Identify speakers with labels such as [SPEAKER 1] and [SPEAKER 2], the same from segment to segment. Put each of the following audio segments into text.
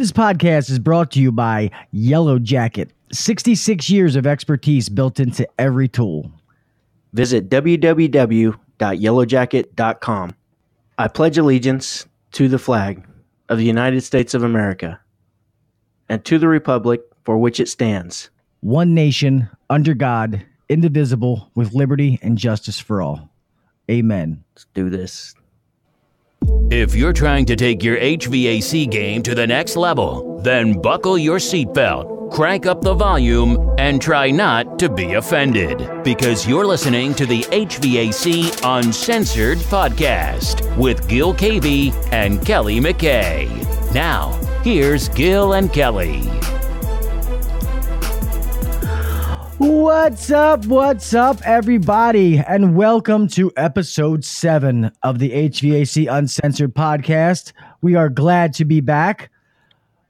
[SPEAKER 1] This podcast is brought to you by Yellow Jacket. 66 years of expertise built into every tool.
[SPEAKER 2] Visit www.yellowjacket.com. I pledge allegiance to the flag of the United States of America and to the republic for which it stands.
[SPEAKER 1] One nation, under God, indivisible, with liberty and justice for all. Amen.
[SPEAKER 2] Let's do this.
[SPEAKER 3] If you're trying to take your HVAC game to the next level, then buckle your seatbelt, crank up the volume, and try not to be offended. Because you're listening to the HVAC Uncensored podcast with Gil Cavey and Kelley McKay. Now, here's Gil and Kelley.
[SPEAKER 1] What's up, everybody, and welcome to episode 7 of the HVAC Uncensored podcast. We are glad to be back.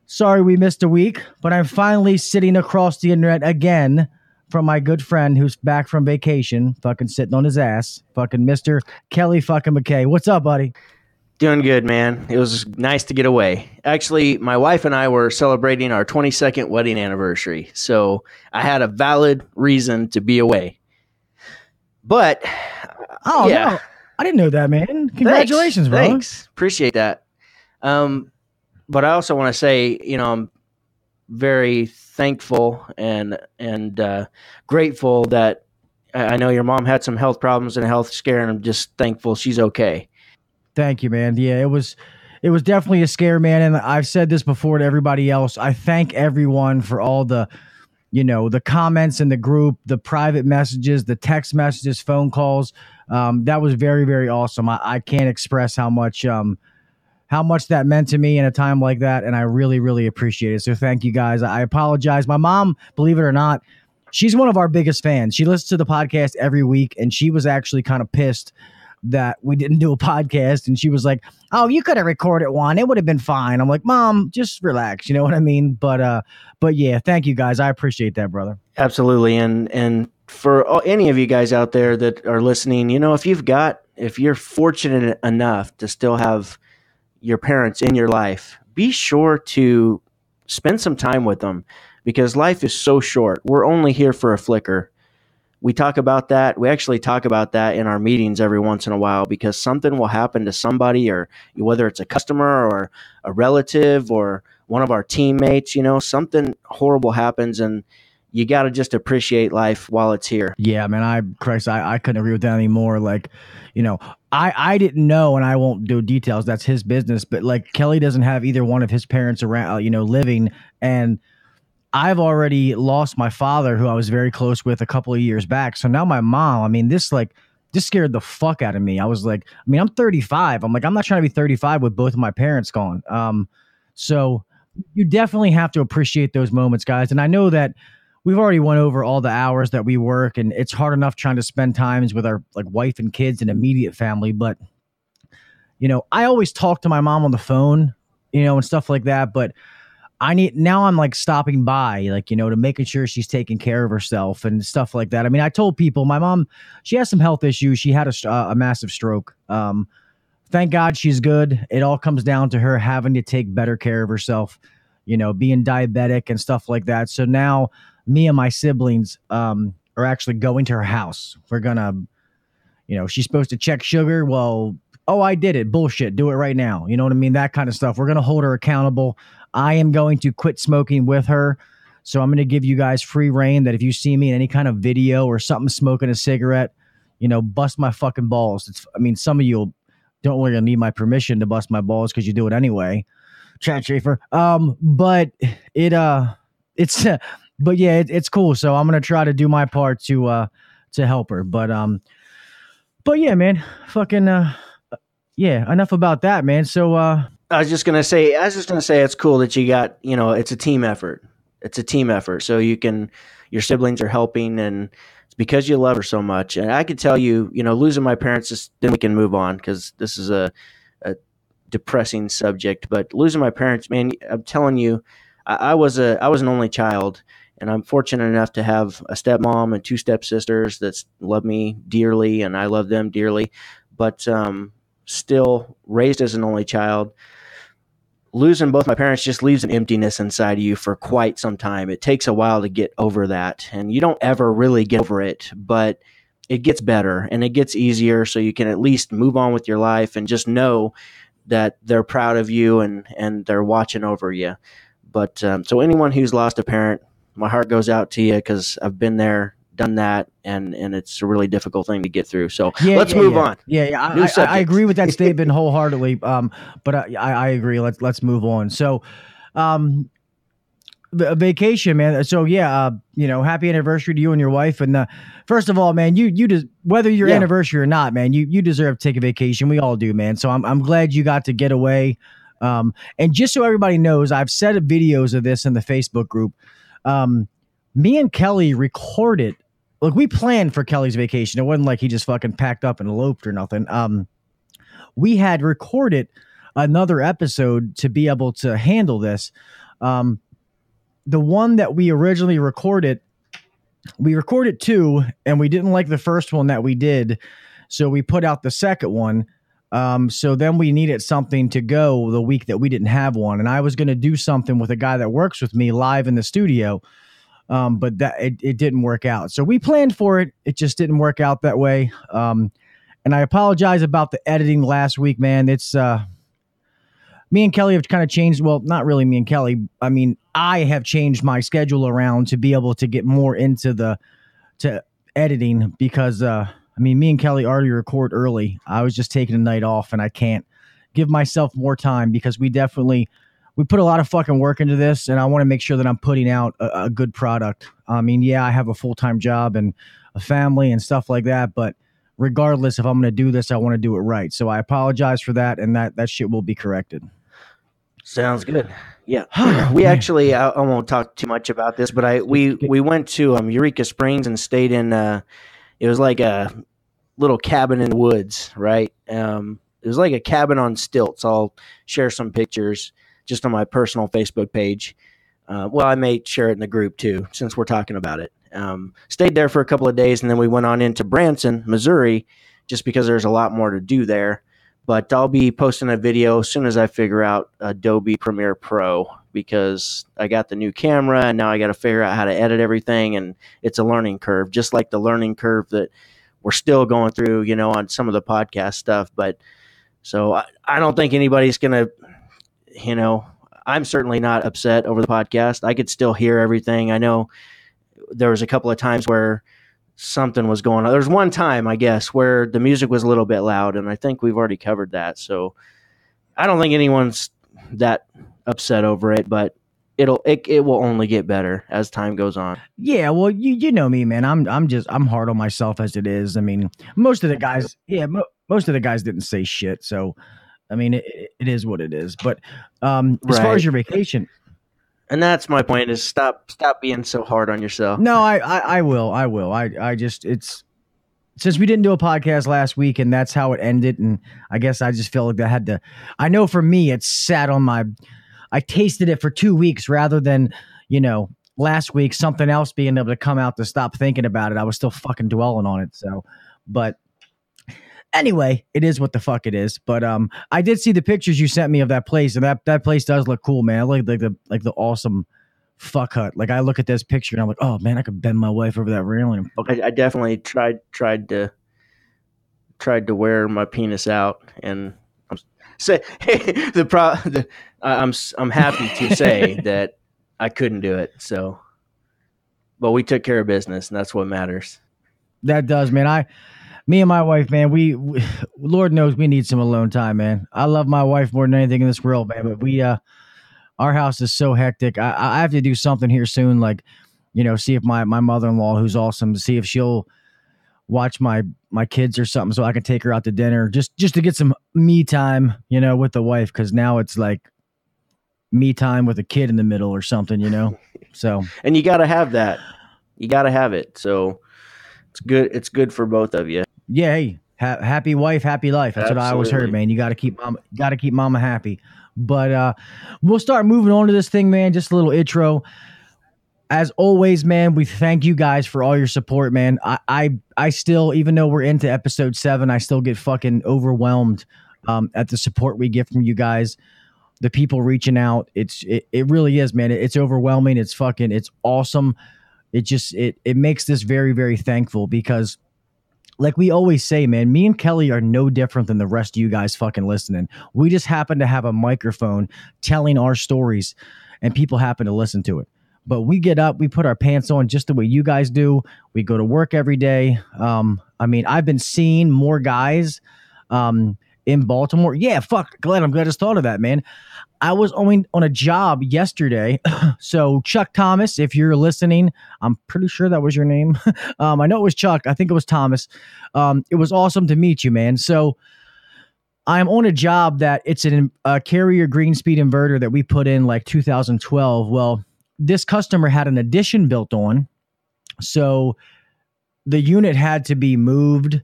[SPEAKER 1] Sorry we missed a week, but I'm finally sitting across the internet again from my good friend who's back from vacation, fucking sitting on his ass, fucking Mr. Kelley fucking McKay. What's up, buddy?
[SPEAKER 2] Doing good, man. It was nice to get away. Actually, my wife and I were celebrating our 22nd wedding anniversary, so I had a valid reason to be away. But,
[SPEAKER 1] no, I didn't know that, man. Congratulations, bro.
[SPEAKER 2] Thanks. Appreciate that. But I also want to say, I'm very thankful and grateful that I know your mom had some health problems and a health scare, and I'm just thankful she's okay.
[SPEAKER 1] Thank you, man. Yeah, it was definitely a scare, man. And I've said this before to everybody else. I thank everyone for all the, the comments in the group, the private messages, the text messages, phone calls. That was very, very awesome. I can't express how much that meant to me in a time like that. And I really, really appreciate it. So thank you guys. I apologize. My mom, believe it or not, she's one of our biggest fans. She listens to the podcast every week, and she was actually kind of pissed that we didn't do a podcast, and she was like, "Oh, you could have recorded one. It would have been fine." I'm like, "Mom, just relax." You know what I mean? But yeah, thank you guys. I appreciate that, brother.
[SPEAKER 2] Absolutely. And for any of you guys out there that are listening, if you're fortunate enough to still have your parents in your life, be sure to spend some time with them, because life is so short. We're only here for a flicker. We talk about that. We actually talk about that in our meetings every once in a while, because something will happen to somebody, or whether it's a customer or a relative or one of our teammates, something horrible happens, and you got to just appreciate life while it's here.
[SPEAKER 1] Yeah, man, I couldn't agree with that anymore. Like, I didn't know, and I won't do details. That's his business. But like, Kelley doesn't have either one of his parents around, living, and I've already lost my father, who I was very close with a couple of years back. So now my mom, this scared the fuck out of me. I was like, I'm 35. I'm not trying to be 35 with both of my parents gone. So you definitely have to appreciate those moments, guys. And I know that we've already went over all the hours that we work, and it's hard enough trying to spend times with our wife and kids and immediate family. But, I always talk to my mom on the phone, and stuff like that. But I'm stopping by, to making sure she's taking care of herself and stuff like that. I told people my mom, she has some health issues. She had a massive stroke. Thank God she's good. It all comes down to her having to take better care of herself, being diabetic and stuff like that. So now me and my siblings are actually going to her house. We're gonna, she's supposed to check sugar. Well, I did it. Bullshit. Do it right now. You know what I mean? That kind of stuff. We're going to hold her accountable. I am going to quit smoking with her. So I'm going to give you guys free reign that if you see me in any kind of video or something smoking a cigarette, bust my fucking balls. Some of you don't really need my permission to bust my balls because you do it anyway. Chad Schaefer. But it's cool. So I'm going to try to do my part to help her. But yeah, man, yeah, enough about that, man. So,
[SPEAKER 2] I was just gonna say it's cool that you got, it's a team effort. It's a team effort. So your siblings are helping, and it's because you love her so much. And I could tell you, losing my parents, then we can move on, because this is a depressing subject. But losing my parents, man, I'm telling you, I was an only child, and I'm fortunate enough to have a stepmom and 2 stepsisters that love me dearly, and I love them dearly. But still raised as an only child. losing both my parents just leaves an emptiness inside of you for quite some time. It takes a while to get over that, and you don't ever really get over it, but it gets better and it gets easier, so you can at least move on with your life and just know that they're proud of you and they're watching over you. But so anyone who's lost a parent, my heart goes out to you, because I've been there, done that, and it's a really difficult thing to get through. So let's move on.
[SPEAKER 1] Yeah. I agree with that statement wholeheartedly. But I agree. Let's move on. So, the vacation, man. So happy anniversary to you and your wife. And first of all, man, you just, whether your anniversary or not, man, you deserve to take a vacation. We all do, man. So I'm glad you got to get away. And just so everybody knows, I've said videos of this in the Facebook group. Me and Kelley recorded. Look, we planned for Kelley's vacation. It wasn't like he just fucking packed up and eloped or nothing. We had recorded another episode to be able to handle this. The one that we originally recorded, we recorded 2, and we didn't like the first one that we did, so we put out the second one. So then we needed something to go the week that we didn't have one, and I was going to do something with a guy that works with me live in the studio. But that it didn't work out. So we planned for it. It just didn't work out that way. And I apologize about the editing last week, man. It's me and Kelley have kind of changed. Well, not really me and Kelley. I mean, I have changed my schedule around to be able to get more into to editing, because me and Kelley already record early. I was just taking a night off, and I can't give myself more time, because we put a lot of fucking work into this, and I want to make sure that I'm putting out a good product. I mean, I have a full-time job and a family and stuff like that, but regardless, if I'm going to do this, I want to do it right. So I apologize for that, and that shit will be corrected.
[SPEAKER 2] Sounds good. Yeah. We actually, I won't talk too much about this, but we went to Eureka Springs and stayed in, it was like a little cabin in the woods, right? It was like a cabin on stilts. I'll share some pictures just on my personal Facebook page. I may share it in the group too, since we're talking about it. Stayed there for a couple of days, and then we went on into Branson, Missouri, just because there's a lot more to do there. But I'll be posting a video as soon as I figure out Adobe Premiere Pro, because I got the new camera, and now I got to figure out how to edit everything, and it's a learning curve, just like the learning curve that we're still going through, on some of the podcast stuff. But so I don't think anybody's going to, I'm certainly not upset over the podcast. I could still hear everything. I know there was a couple of times where something was going on. There's one time, I guess, where the music was a little bit loud, and I think we've already covered that. So I don't think anyone's that upset over it, but it will only get better as time goes on.
[SPEAKER 1] Yeah, well, you know me, man. I'm hard on myself as it is. I mean, most of the guys didn't say shit, so I mean, it is what it is. But as far as your vacation,
[SPEAKER 2] and that's my point, is stop being so hard on yourself.
[SPEAKER 1] No, I will. I just, it's, since we didn't do a podcast last week, and that's how it ended, and I guess I just felt like I had to. I know for me, it sat on my. I tasted it for 2 weeks rather than, last week something else being able to come out to stop thinking about it. I was still fucking dwelling on it. So, but. Anyway, it is what the fuck it is. But I did see the pictures you sent me of that place, and that place does look cool, man. I like the awesome fuck hut. Like, I look at this picture and I'm like, oh man, I could bend my wife over that railing.
[SPEAKER 2] I definitely tried to wear my penis out, and I'm happy to say that I couldn't do it. So, but we took care of business, and that's what matters.
[SPEAKER 1] That does, man. Me and my wife, man, we Lord knows we need some alone time, man. I love my wife more than anything in this world, man. But our house is so hectic. I have to do something here soon, like, see if my mother-in-law, who's awesome, see if she'll watch my kids or something, so I can take her out to dinner, just to get some me time, with the wife, because now it's like me time with a kid in the middle or something, So,
[SPEAKER 2] and you got to have that. You got to have it. So it's good. It's good for both of you.
[SPEAKER 1] Yeah, hey, happy wife, happy life. That's Absolutely. What I always heard, man. You got to keep mama happy. But we'll start moving on to this thing, man. Just a little intro. As always, man, we thank you guys for all your support, man. I still, even though we're into episode 7, I still get fucking overwhelmed at the support we get from you guys. the people reaching out. It really is, man. It's overwhelming. It's awesome. It makes this very, very thankful because, like we always say, man, me and Kelley are no different than the rest of you guys fucking listening. We just happen to have a microphone telling our stories, and people happen to listen to it. But we get up, we put our pants on just the way you guys do. We go to work every day. I mean, I've been seeing more guys in Baltimore. Yeah, fuck, Glenn, I'm glad I just thought of that, man. I was on a job yesterday. So Chuck Thomas, if you're listening, I'm pretty sure that was your name. I know it was Chuck. I think it was Thomas. It was awesome to meet you, man. So I'm on a job that it's a Carrier green speed inverter that we put in like 2012. Well, this customer had an addition built on. So the unit had to be moved,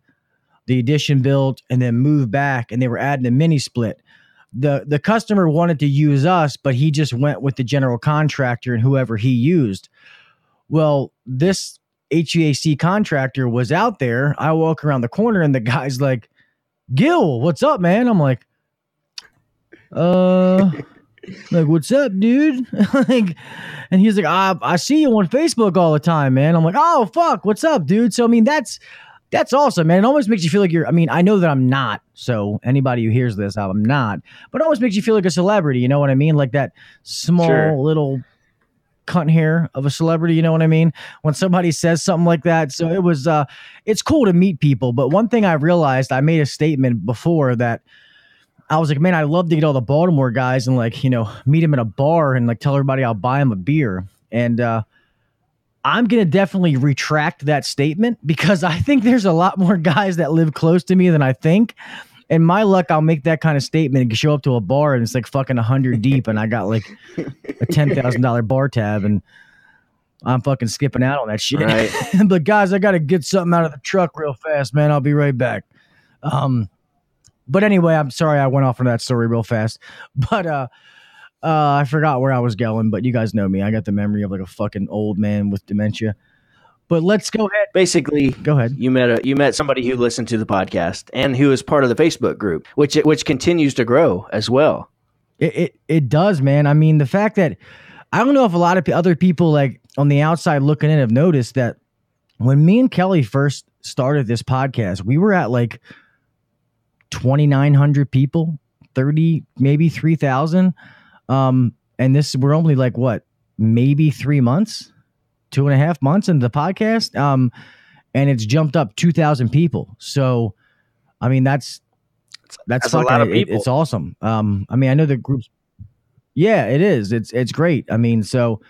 [SPEAKER 1] the addition built, and then moved back, and they were adding a mini split. The customer wanted to use us, but he just went with the general contractor and whoever he used. Well, this HVAC contractor was out there. I walk around the corner and the guy's like, Gil, what's up, man? I'm like, what's up, dude? And he's like, I see you on Facebook all the time, man. I'm like, oh, fuck, what's up, dude? So, I mean, that's awesome, man. It almost makes you feel like I know that I'm not. So anybody who hears this, I'm not. But it almost makes you feel like a celebrity. You know what I mean? Like that small little cunt hair of a celebrity. You know what I mean? When somebody says something like that. So it was, it's cool to meet people. But one thing I realized, I made a statement before that I was like, man, I'd love to get all the Baltimore guys and like, meet them in a bar and like tell everybody I'll buy them a beer. And, I'm going to definitely retract that statement because I think there's a lot more guys that live close to me than I think. And my luck, I'll make that kind of statement and show up to a bar and it's like fucking 100 deep and I got like a $10,000 bar tab and I'm fucking skipping out on that shit. Right. But guys, I got to get something out of the truck real fast, man. I'll be right back. But anyway, I'm sorry I went off on that story real fast. But I forgot where I was going, but you guys know me. I got the memory of like a fucking old man with dementia. But let's go ahead.
[SPEAKER 2] Basically,
[SPEAKER 1] go ahead.
[SPEAKER 2] You met somebody who listened to the podcast and who is part of the Facebook group, which continues to grow as well.
[SPEAKER 1] It does, man. I mean, the fact that I don't know if a lot of other people like on the outside looking in have noticed that when me and Kelley first started this podcast, we were at like 2,900 people, 30, maybe 3,000. And we're only like maybe 3 months, 2.5 months into the podcast. And it's jumped up 2,000 people. So, I mean, that's fucking, a lot of people. It's awesome. I mean, I know the groups. Yeah, it is. It's great. I mean, so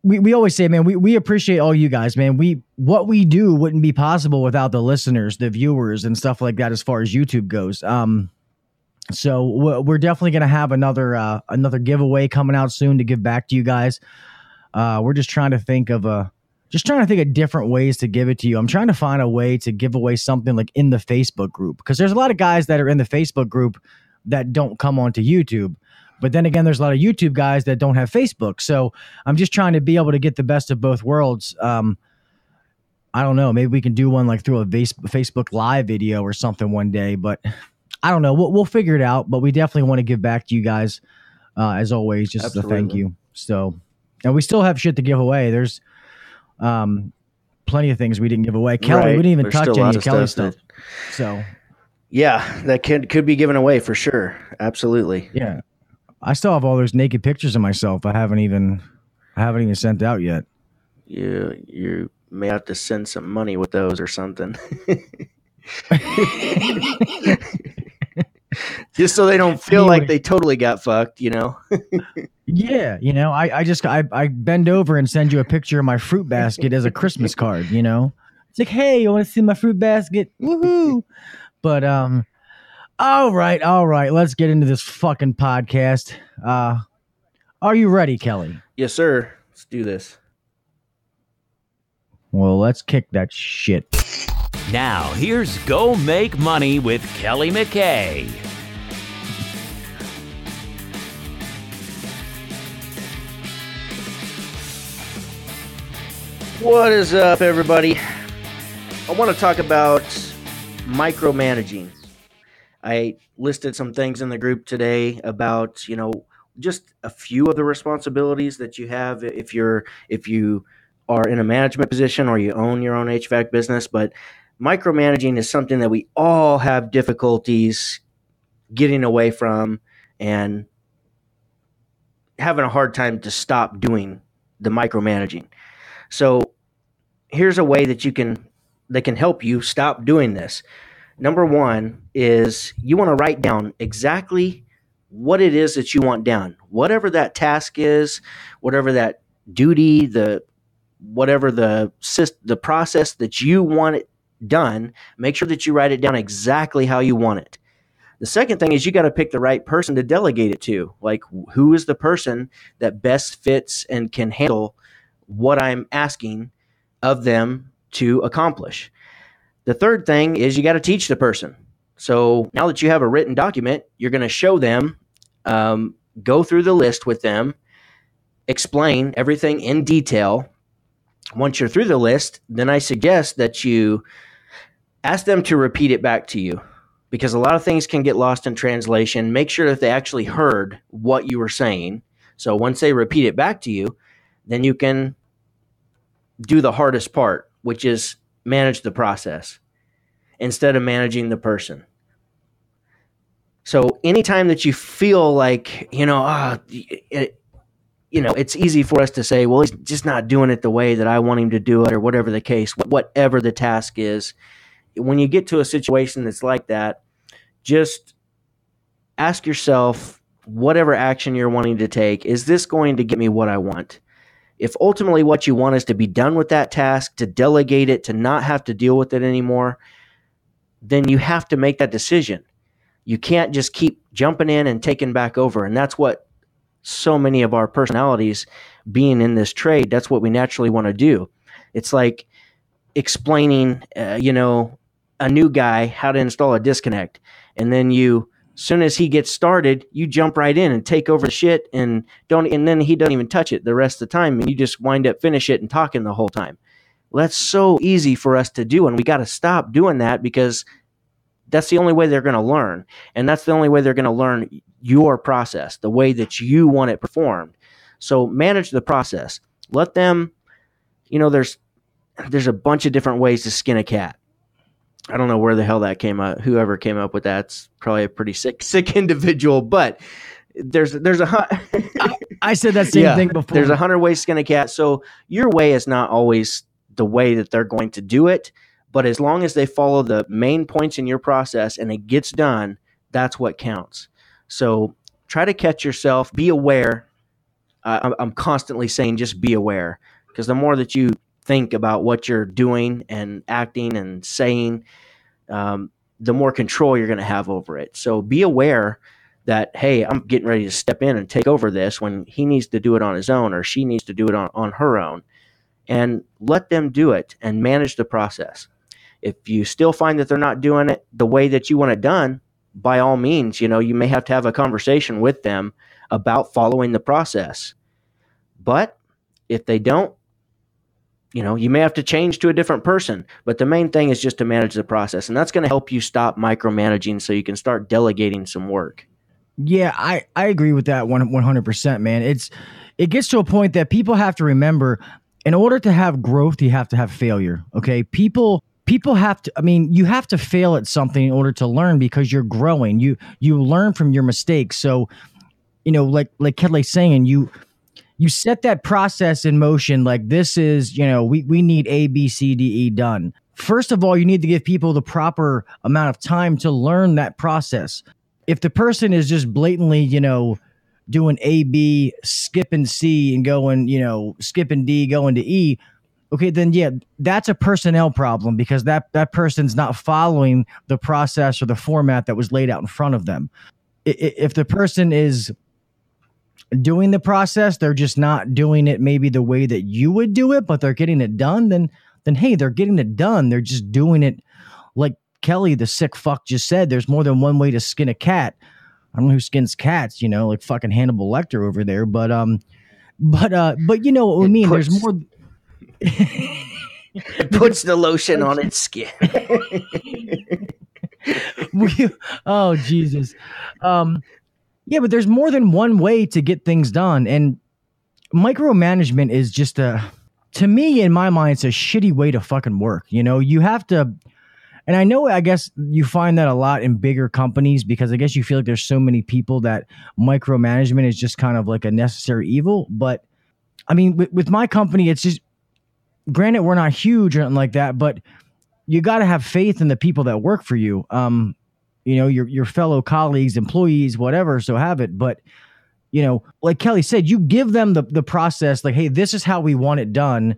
[SPEAKER 1] we always say, man, we appreciate all you guys, man. What we do wouldn't be possible without the listeners, the viewers and stuff like that, as far as YouTube goes. So we're definitely going to have another giveaway coming out soon to give back to you guys. We're just trying to think of different ways to give it to you. I'm trying to find a way to give away something like in the Facebook group, because there's a lot of guys that are in the Facebook group that don't come onto YouTube. But then again, there's a lot of YouTube guys that don't have Facebook. So I'm just trying to be able to get the best of both worlds. I don't know. Maybe we can do one like through a Facebook live video or something one day, but I don't know. We'll figure it out, but we definitely want to give back to you guys, as always, just Absolutely. As a thank you. So, and we still have shit to give away. There's plenty of things we didn't give away. Kelley, we didn't even touch any of Kelley stuff. So,
[SPEAKER 2] yeah, that could be given away for sure. Absolutely.
[SPEAKER 1] Yeah, I still have all those naked pictures of myself. I haven't even sent out yet.
[SPEAKER 2] You may have to send some money with those or something. Just so they don't feel like they totally got fucked,
[SPEAKER 1] Yeah, I bend over and send you a picture of my fruit basket as a Christmas card, It's like, hey, you want to see my fruit basket? Woohoo! But all right, let's get into this fucking podcast. Are you ready, Kelley?
[SPEAKER 2] Yes, sir. Let's do this.
[SPEAKER 1] Well, let's kick that shit.
[SPEAKER 3] Now, here's Go Make Money with Kelley McKay.
[SPEAKER 2] What is up, everybody? I want to talk about micromanaging. I listed some things in the group today about, just a few of the responsibilities that you have if you are in a management position or you own your own HVAC business. But micromanaging is something that we all have difficulties getting away from and having a hard time to stop doing the micromanaging. So here's a way that can help you stop doing this. Number one is you want to write down exactly what it is that you want done. Whatever that task is, whatever that duty, whatever the process that you want it done, make sure that you write it down exactly how you want it. The second thing is you got to pick the right person to delegate it to. Like, who is the person that best fits and can handle what I'm asking of them to accomplish? The third thing is you got to teach the person. So now that you have a written document, you're going to show them, go through the list with them, explain everything in detail. Once you're through the list, then I suggest that you ask them to repeat it back to you, because a lot of things can get lost in translation. Make sure that they actually heard what you were saying. So once they repeat it back to you, then you can do the hardest part, which is manage the process instead of managing the person. So anytime that you feel like, it's easy for us to say, well, he's just not doing it the way that I want him to do it, or whatever the case, whatever the task is. When you get to a situation that's like that, just ask yourself, whatever action you're wanting to take, is this going to get me what I want? If ultimately what you want is to be done with that task, to delegate it, to not have to deal with it anymore, then you have to make that decision. You can't just keep jumping in and taking back over. And that's what so many of our personalities, being in this trade, that's what we naturally want to do. It's like explaining, a new guy how to install a disconnect. And then as soon as he gets started, you jump right in and take over the shit and then he doesn't even touch it the rest of the time. And you just wind up finish it and talking the whole time. Well, that's so easy for us to do. And we got to stop doing that, because that's the only way they're going to learn. And that's the only way they're going to learn your process, the way that you want it performed. So manage the process. Let them, there's a bunch of different ways to skin a cat. I don't know where the hell that came up. Whoever came up with that's probably a pretty sick individual, but there's
[SPEAKER 1] I said that same thing before.
[SPEAKER 2] There's 100 ways to skin a cat. So your way is not always the way that they're going to do it, but as long as they follow the main points in your process and it gets done, that's what counts. So try to catch yourself, be aware. I'm constantly saying just be aware, because the more that you think about what you're doing and acting and saying, the more control you're going to have over it. So be aware that, hey, I'm getting ready to step in and take over this, when he needs to do it on his own or she needs to do it on her own. And let them do it and manage the process. If you still find that they're not doing it the way that you want it done, by all means, you may have to have a conversation with them about following the process. But if they don't, you may have to change to a different person. But the main thing is just to manage the process. And that's going to help you stop micromanaging so you can start delegating some work.
[SPEAKER 1] Yeah, I agree with that 100%, man. It gets to a point that people have to remember, in order to have growth, you have to have failure. Okay. People have to, you have to fail at something in order to learn, because you're growing. You learn from your mistakes. So, like Kelley's saying, you set that process in motion. Like, this is, we need A, B, C, D, E done. First of all, you need to give people the proper amount of time to learn that process. If the person is just blatantly, doing A, B, skipping C and going, skipping D, going to E, okay, then yeah, that's a personnel problem, because that person's not following the process or the format that was laid out in front of them. If the person is doing the process, they're just not doing it maybe the way that you would do it, but they're getting it done, then hey, they're getting it done. They're just doing it like Kelley, the sick fuck, just said. There's more than one way to skin a cat. I don't know who skins cats, like fucking Hannibal Lecter over there, but you know what I mean. There's more.
[SPEAKER 2] It puts the lotion on its skin.
[SPEAKER 1] Oh, Jesus. Yeah, but there's more than one way to get things done. And micromanagement is just to me, in my mind, it's a shitty way to fucking work. You have to, and I guess you find that a lot in bigger companies because I guess you feel like there's so many people that micromanagement is just kind of like a necessary evil. But I mean, with my company, it's just, granted, we're not huge or anything like that, but you got to have faith in the people that work for you. Your fellow colleagues, employees, whatever. So have it. But, like Kelley said, you give them the process, like, hey, this is how we want it done.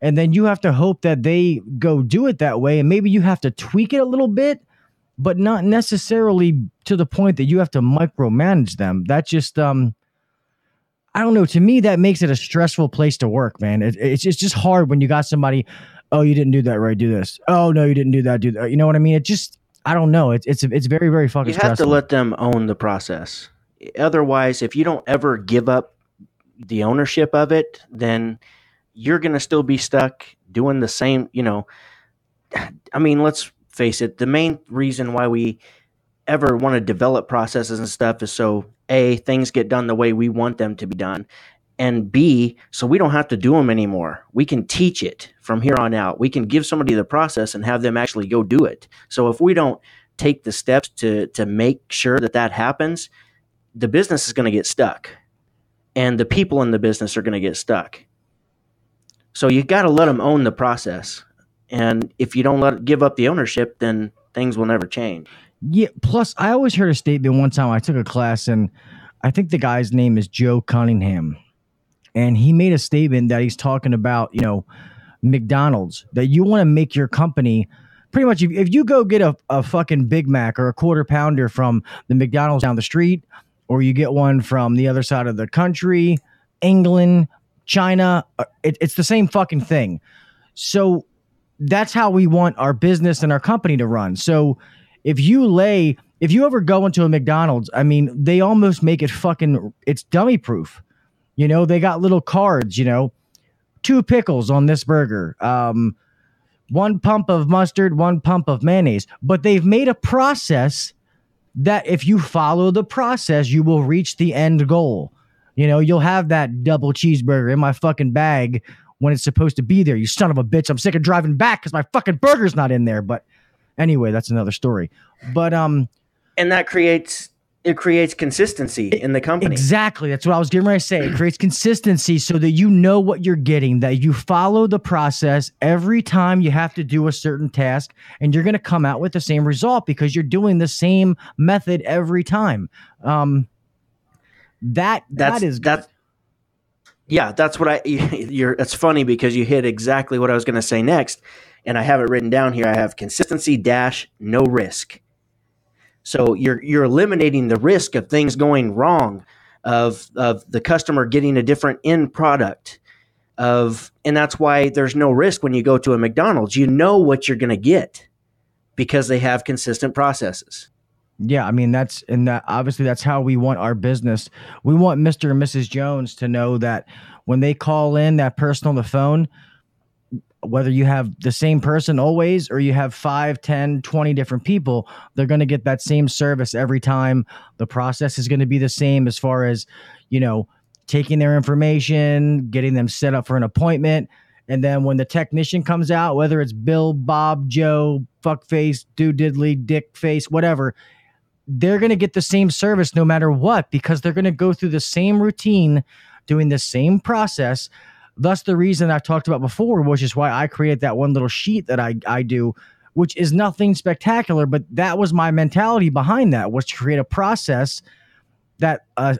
[SPEAKER 1] And then you have to hope that they go do it that way. And maybe you have to tweak it a little bit, but not necessarily to the point that you have to micromanage them. That just, I don't know. To me, that makes it a stressful place to work, man. It's just hard when you got somebody, oh, you didn't do that right, do this. Oh, no, you didn't do that, do that. You know what I mean? It just, I don't know. It's very, very fucking stressful.
[SPEAKER 2] You have to let them own the process. Otherwise, if you don't ever give up the ownership of it, then you're going to still be stuck doing the same, I mean, let's face it. The main reason why we ever want to develop processes and stuff is so A, things get done the way we want them to be done, and B, so we don't have to do them anymore. We can teach it from here on out. We can give somebody the process and have them actually go do it. So if we don't take the steps to make sure that happens, the business is going to get stuck, and the people in the business are going to get stuck. So you got to let them own the process. And if you don't give up the ownership, then things will never change.
[SPEAKER 1] Yeah. Plus, I always heard a statement one time. I took a class, and I think the guy's name is Joe Cunningham. And he made a statement that he's talking about, McDonald's, that you want to make your company pretty much. If you go get a fucking Big Mac or a quarter pounder from the McDonald's down the street, or you get one from the other side of the country, England, China, it's the same fucking thing. So that's how we want our business and our company to run. So if you ever go into a McDonald's, I mean, they almost make it it's dummy proof. They got little cards, 2 pickles on this burger, 1 pump of mustard, 1 pump of mayonnaise. But they've made a process that if you follow the process, you will reach the end goal. You'll have that double cheeseburger in my fucking bag when it's supposed to be there. You son of a bitch. I'm sick of driving back because my fucking burger's not in there. But anyway, that's another story. But
[SPEAKER 2] and that creates consistency in the company.
[SPEAKER 1] Exactly. That's what I was getting ready to say. It creates consistency so that you know what you're getting, that you follow the process every time you have to do a certain task, and you're going to come out with the same result because you're doing the same method every time. That's what it's funny because you hit exactly what I was going to say next, and I have it written down here. I have consistency - no risk. So you're eliminating the risk of things going wrong, of the customer getting a different end product, and that's why there's no risk when you go to a McDonald's. You know what you're going to get because they have consistent processes. Yeah, I mean, obviously that's how we want our business. We want Mr. and Mrs. Jones to know that when they call in that person on the phone, whether you have the same person always or you have 5, 10, 20 different people, they're going to get that same service every time. The process is going to be the same as far as, taking their information, getting them set up for an appointment. And then when the technician comes out, whether it's Bill, Bob, Joe, fuckface, doodidly, dick face, whatever, they're going to get the same service no matter what, because they're going to go through the same routine, doing the same process. Thus, the reason I've talked about before, which is why I created that one little sheet that I do, which is nothing spectacular, but that was my mentality behind that, was to create a process that a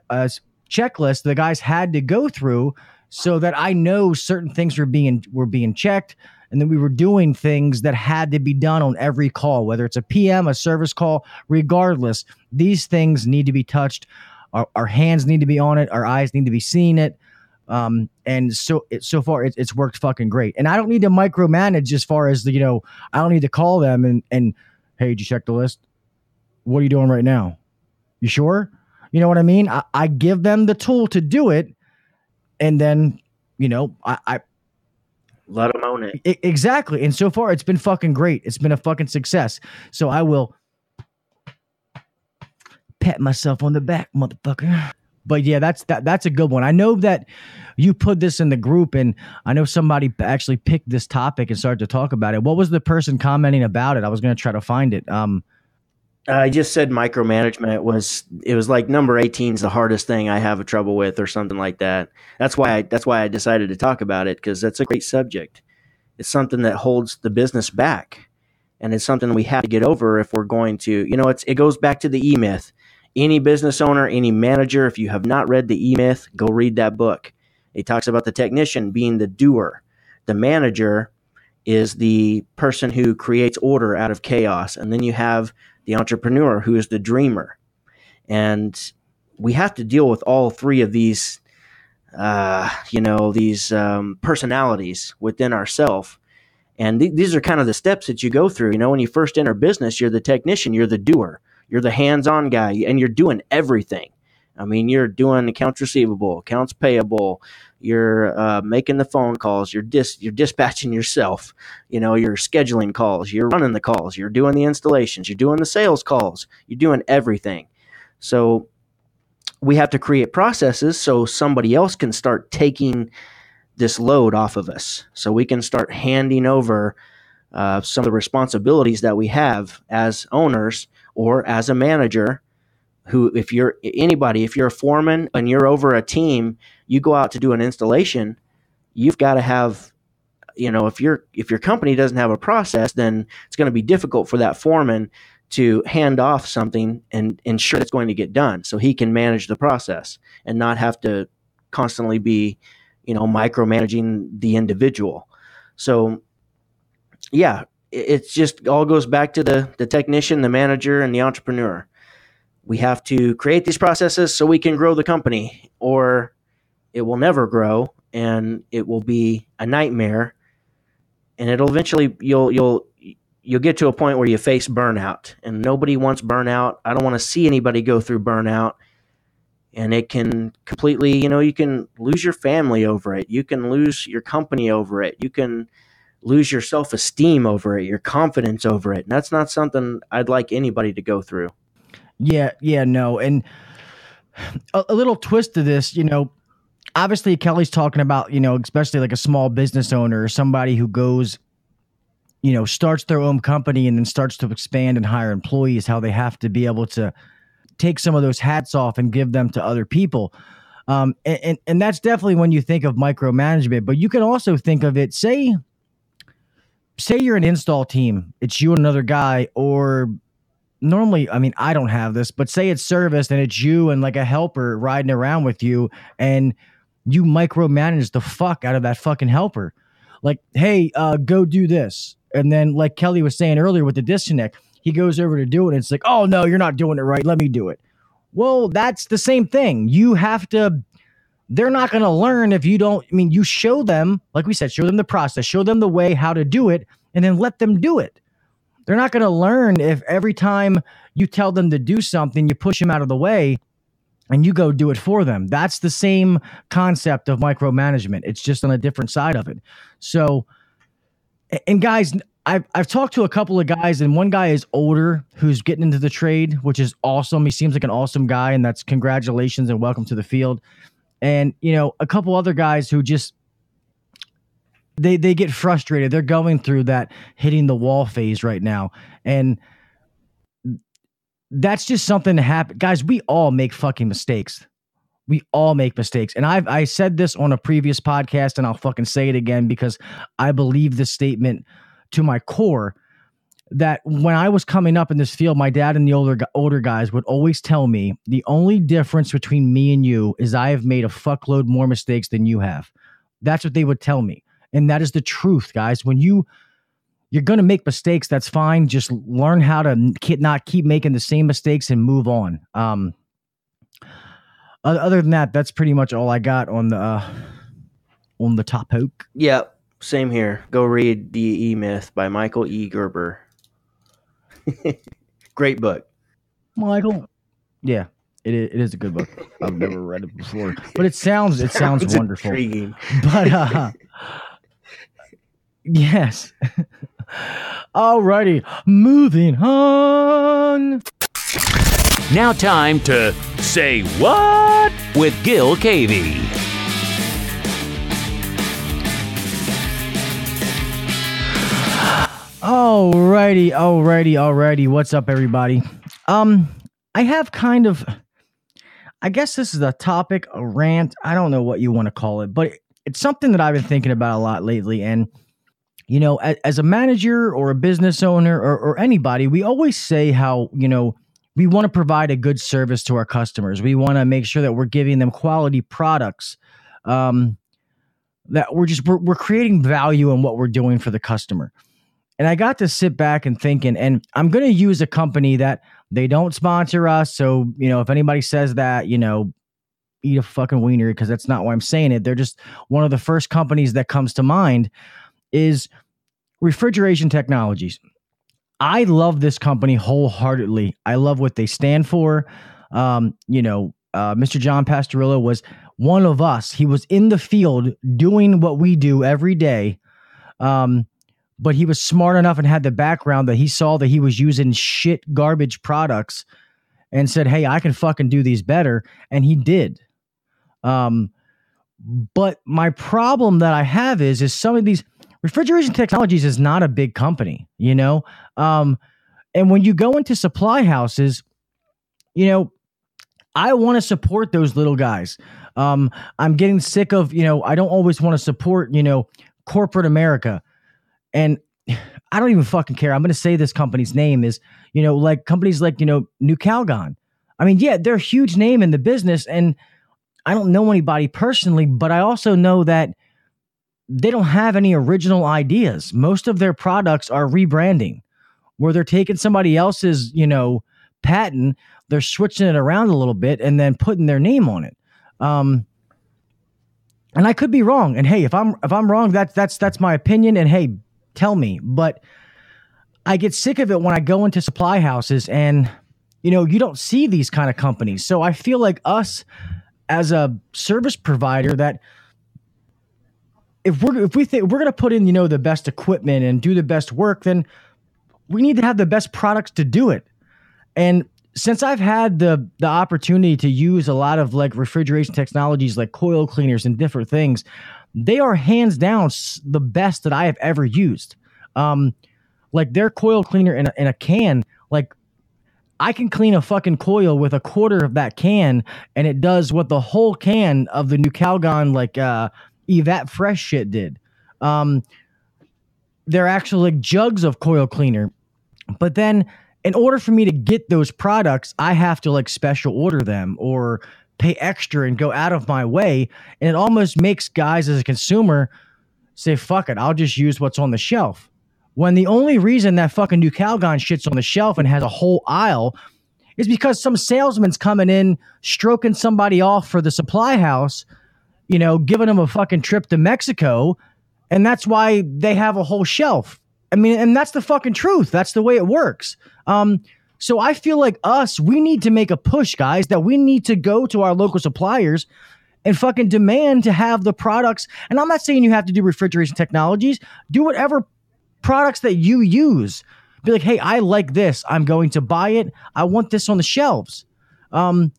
[SPEAKER 1] checklist the guys had to go through so that I know certain things were being checked, and then we were doing things that had to be done on every call, whether it's a PM, a service call, regardless. These things need to be touched. Our hands need to be on it. Our eyes need to be seeing it. And so far it's worked fucking great. And I don't need to micromanage as far as I don't need to call them and hey, did you check the list? What are you doing right now? You sure? You know what I mean? I give them the tool to do it. And then, I
[SPEAKER 2] let them own it.
[SPEAKER 1] Exactly. And so far it's been fucking great. It's been a fucking success. So I will pat myself on the back, motherfucker. But yeah, that's a good one. I know that you put this in the group, and I know somebody actually picked this topic and started to talk about it. What was the person commenting about it? I was going to try to find it.
[SPEAKER 2] I just said micromanagement. It was like number 18 is the hardest thing I have a trouble with, or something like that. That's why I decided to talk about it, because that's a great subject. It's something that holds the business back, and it's something we have to get over if we're going to. It goes back to the E-Myth. Any business owner, any manager, if you have not read the E-Myth, go read that book. It talks about the technician being the doer. The manager is the person who creates order out of chaos. And then you have the entrepreneur, who is the dreamer. And we have to deal with all three of these, personalities within ourselves. And these are kind of the steps that you go through. When you first enter business, you're the technician, you're the doer. You're the hands-on guy, and you're doing everything. I mean, you're doing accounts receivable, accounts payable. You're making the phone calls. You're dispatching yourself. You're scheduling calls. You're running the calls. You're doing the installations. You're doing the sales calls. You're doing everything. So we have to create processes so somebody else can start taking this load off of us. So we can start handing over some of the responsibilities that we have as owners or as a manager. Who, if you're a foreman and you're over a team, you go out to do an installation, you've got to have, if your company doesn't have a process, then it's going to be difficult for that foreman to hand off something and ensure it's going to get done, so he can manage the process and not have to constantly be, micromanaging the individual. So yeah, it's just all goes back to the technician, the manager, and the entrepreneur. We have to create these processes so we can grow the company, or it will never grow and it will be a nightmare. And it'll eventually, you'll get to a point where you face burnout, and nobody wants burnout. I don't want to see anybody go through burnout. And it can completely, you can lose your family over it. You can lose your company over it. You can lose your self-esteem over it, your confidence over it. And that's not something I'd like anybody to go through.
[SPEAKER 1] Yeah, no. And a little twist to this, obviously Kelley's talking about, especially like a small business owner or somebody who goes, starts their own company and then starts to expand and hire employees, how they have to be able to take some of those hats off and give them to other people. And that's definitely when you think of micromanagement, but you can also think of it, say you're an install team, it's you and another guy, or normally, I mean, I don't have this, but say it's service and it's you and like a helper riding around with you, and you micromanage the fuck out of that fucking helper. Like, hey, go do this. And then like Kelley was saying earlier with the disconnect, he goes over to do it. And it's like, oh no, you're not doing it right. Let me do it. Well, that's the same thing. They're not going to learn if you don't, you show them, like we said, show them the process, show them the way how to do it, and then let them do it. They're not going to learn if every time you tell them to do something, you push them out of the way and you go do it for them. That's the same concept of micromanagement. It's just on a different side of it. So, and guys, I've talked to a couple of guys, and one guy is older who's getting into the trade, which is awesome. He seems like an awesome guy, and that's congratulations and welcome to the field. And, a couple other guys who just, they get frustrated. They're going through that hitting the wall phase right now. And that's just something to happen. Guys, we all make fucking mistakes. We all make mistakes. And I said this on a previous podcast, and I'll fucking say it again because I believe this statement to my core, that when I was coming up in this field, my dad and the older guys would always tell me the only difference between me and you is I have made a fuckload more mistakes than you have. That's what they would tell me. And that is the truth, guys. When you're going to make mistakes, that's fine. Just learn how to not keep making the same mistakes and move on. Other than that, that's pretty much all I got on the topic.
[SPEAKER 2] Yeah, same here. Go read The E-Myth by Michael E. Gerber. Great book.
[SPEAKER 1] Michael. Yeah, it is a good book. I've never read it before, but it sounds wonderful.
[SPEAKER 2] Intriguing.
[SPEAKER 1] But yes. Alrighty, moving on.
[SPEAKER 3] Now time to say what with Gil Cavey.
[SPEAKER 1] Alrighty. What's up, everybody? I have kind of, I guess this is a topic, a rant. I don't know what you want to call it, but it's something that I've been thinking about a lot lately. And, you know, as a manager or a business owner or anybody, we always say how, you know, we want to provide a good service to our customers. We want to make sure that we're giving them quality products, that we're creating value in what we're doing for the customer. And I got to sit back and thinking, and I'm going to use a company that they don't sponsor us. So, you know, if anybody says that, you know, eat a fucking wiener, because that's not why I'm saying it. They're just one of the first companies that comes to mind is Refrigeration Technologies. I love this company wholeheartedly. I love what they stand for. Mr. John Pastorillo was one of us. He was in the field doing what we do every day. But he was smart enough and had the background that he saw that he was using shit garbage products and said, hey, I can fucking do these better. And he did. But my problem that I have is some of these Refrigeration Technologies is not a big company, you know? And when you go into supply houses, you know, I want to support those little guys. I'm getting sick of, you know, I don't always want to support, you know, corporate America. And I don't even fucking care. I'm going to say this company's name is, you know, like companies like, you know, New Calgon. I mean, yeah, they're a huge name in the business. And I don't know anybody personally, but I also know that they don't have any original ideas. Most of their products are rebranding, where they're taking somebody else's, you know, patent, they're switching it around a little bit and then putting their name on it. And I could be wrong. And hey, if I'm wrong, that's my opinion. And hey, tell me. But I get sick of it when I go into supply houses and, you know, you don't see these kind of companies. So I feel like us as a service provider, that if we think we're going to put in, you know, the best equipment and do the best work, then we need to have the best products to do it. And since I've had the opportunity to use a lot of like refrigeration technologies, like coil cleaners and different things, they are hands down the best that I have ever used. Like their coil cleaner in a can, like I can clean a fucking coil with a quarter of that can, and it does what the whole can of the New Calgon like Evap Fresh shit did. They're actually like jugs of coil cleaner, but then in order for me to get those products, I have to like special order them or pay extra and go out of my way. And it almost makes guys as a consumer say, fuck it, I'll just use what's on the shelf. When the only reason that fucking New Calgon shit's on the shelf and has a whole aisle is because some salesman's coming in, stroking somebody off for the supply house, you know, giving them a fucking trip to Mexico. And that's why they have a whole shelf. I mean, and that's the fucking truth. That's the way it works. So I feel like we need to make a push, guys, that we need to go to our local suppliers and fucking demand to have the products. And I'm not saying you have to do Refrigeration Technologies. Do whatever products that you use. Be like, hey, I like this. I'm going to buy it. I want this on the shelves. And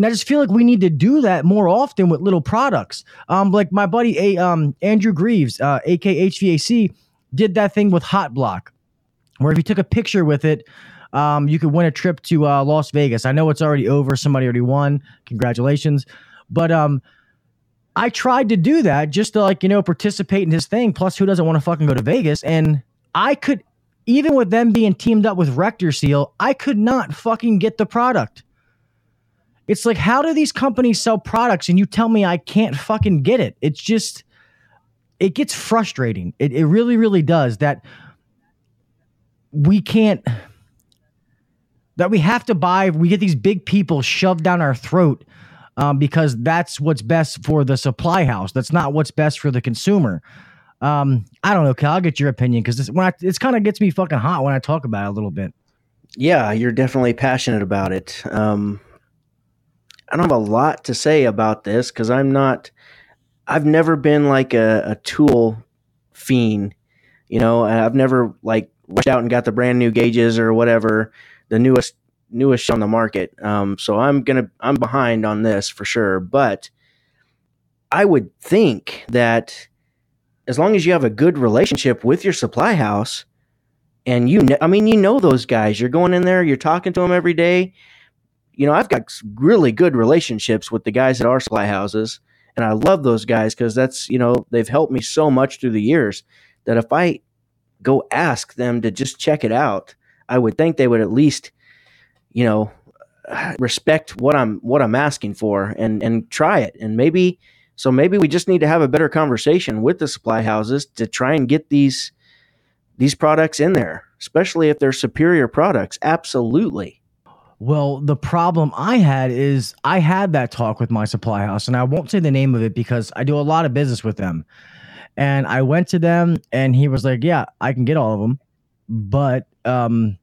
[SPEAKER 1] I just feel like we need to do that more often with little products. Like my buddy Andrew Greaves, aka HVAC, did that thing with Hot Block, where if you took a picture with it, you could win a trip to Las Vegas. I know it's already over. Somebody already won. Congratulations. But I tried to do that just to, like, you know, participate in his thing. Plus, who doesn't want to fucking go to Vegas? And I could, even with them being teamed up with Rector Seal, I could not fucking get the product. It's like, how do these companies sell products and you tell me I can't fucking get it? It's just, it gets frustrating. It really, really does. That we can't, that we have to buy, we get these big people shoved down our throat because that's what's best for the supply house. That's not what's best for the consumer. I don't know, Cal, I'll get your opinion, because it's kind of gets me fucking hot when I talk about it a little bit.
[SPEAKER 2] Yeah, you're definitely passionate about it. I don't have a lot to say about this because I've never been like a tool fiend, you know. I've never like rushed out and got the brand new gauges or whatever, the newest newest on the market. So I'm behind on this for sure. But I would think that as long as you have a good relationship with your supply house, and you know those guys, you're going in there, you're talking to them every day. I've got really good relationships with the guys at our supply houses, and I love those guys because they've helped me so much through the years that if I go ask them to just check it out, I would think they would at least, respect what I'm asking for and try it. And maybe we just need to have a better conversation with the supply houses to try and get these products in there, especially if they're superior products. Absolutely.
[SPEAKER 1] Well, the problem I had is I had that talk with my supply house, and I won't say the name of it because I do a lot of business with them. And I went to them, and he was like, yeah, I can get all of them, but you're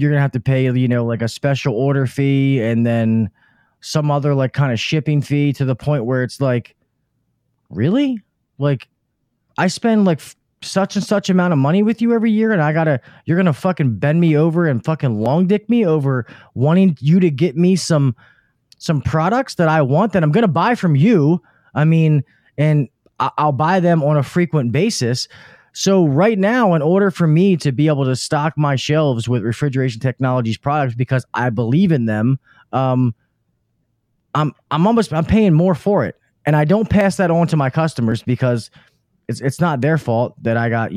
[SPEAKER 1] going to have to pay, like a special order fee and then some other like kind of shipping fee, to the point where it's like, really? Like, I spend like such and such amount of money with you every year, and you're going to fucking bend me over and fucking long dick me over wanting you to get me some products that I want that I'm going to buy from you. I mean, and I'll buy them on a frequent basis. So right now, in order for me to be able to stock my shelves with Refrigeration Technologies products because I believe in them, I'm paying more for it. And I don't pass that on to my customers because it's not their fault that I got,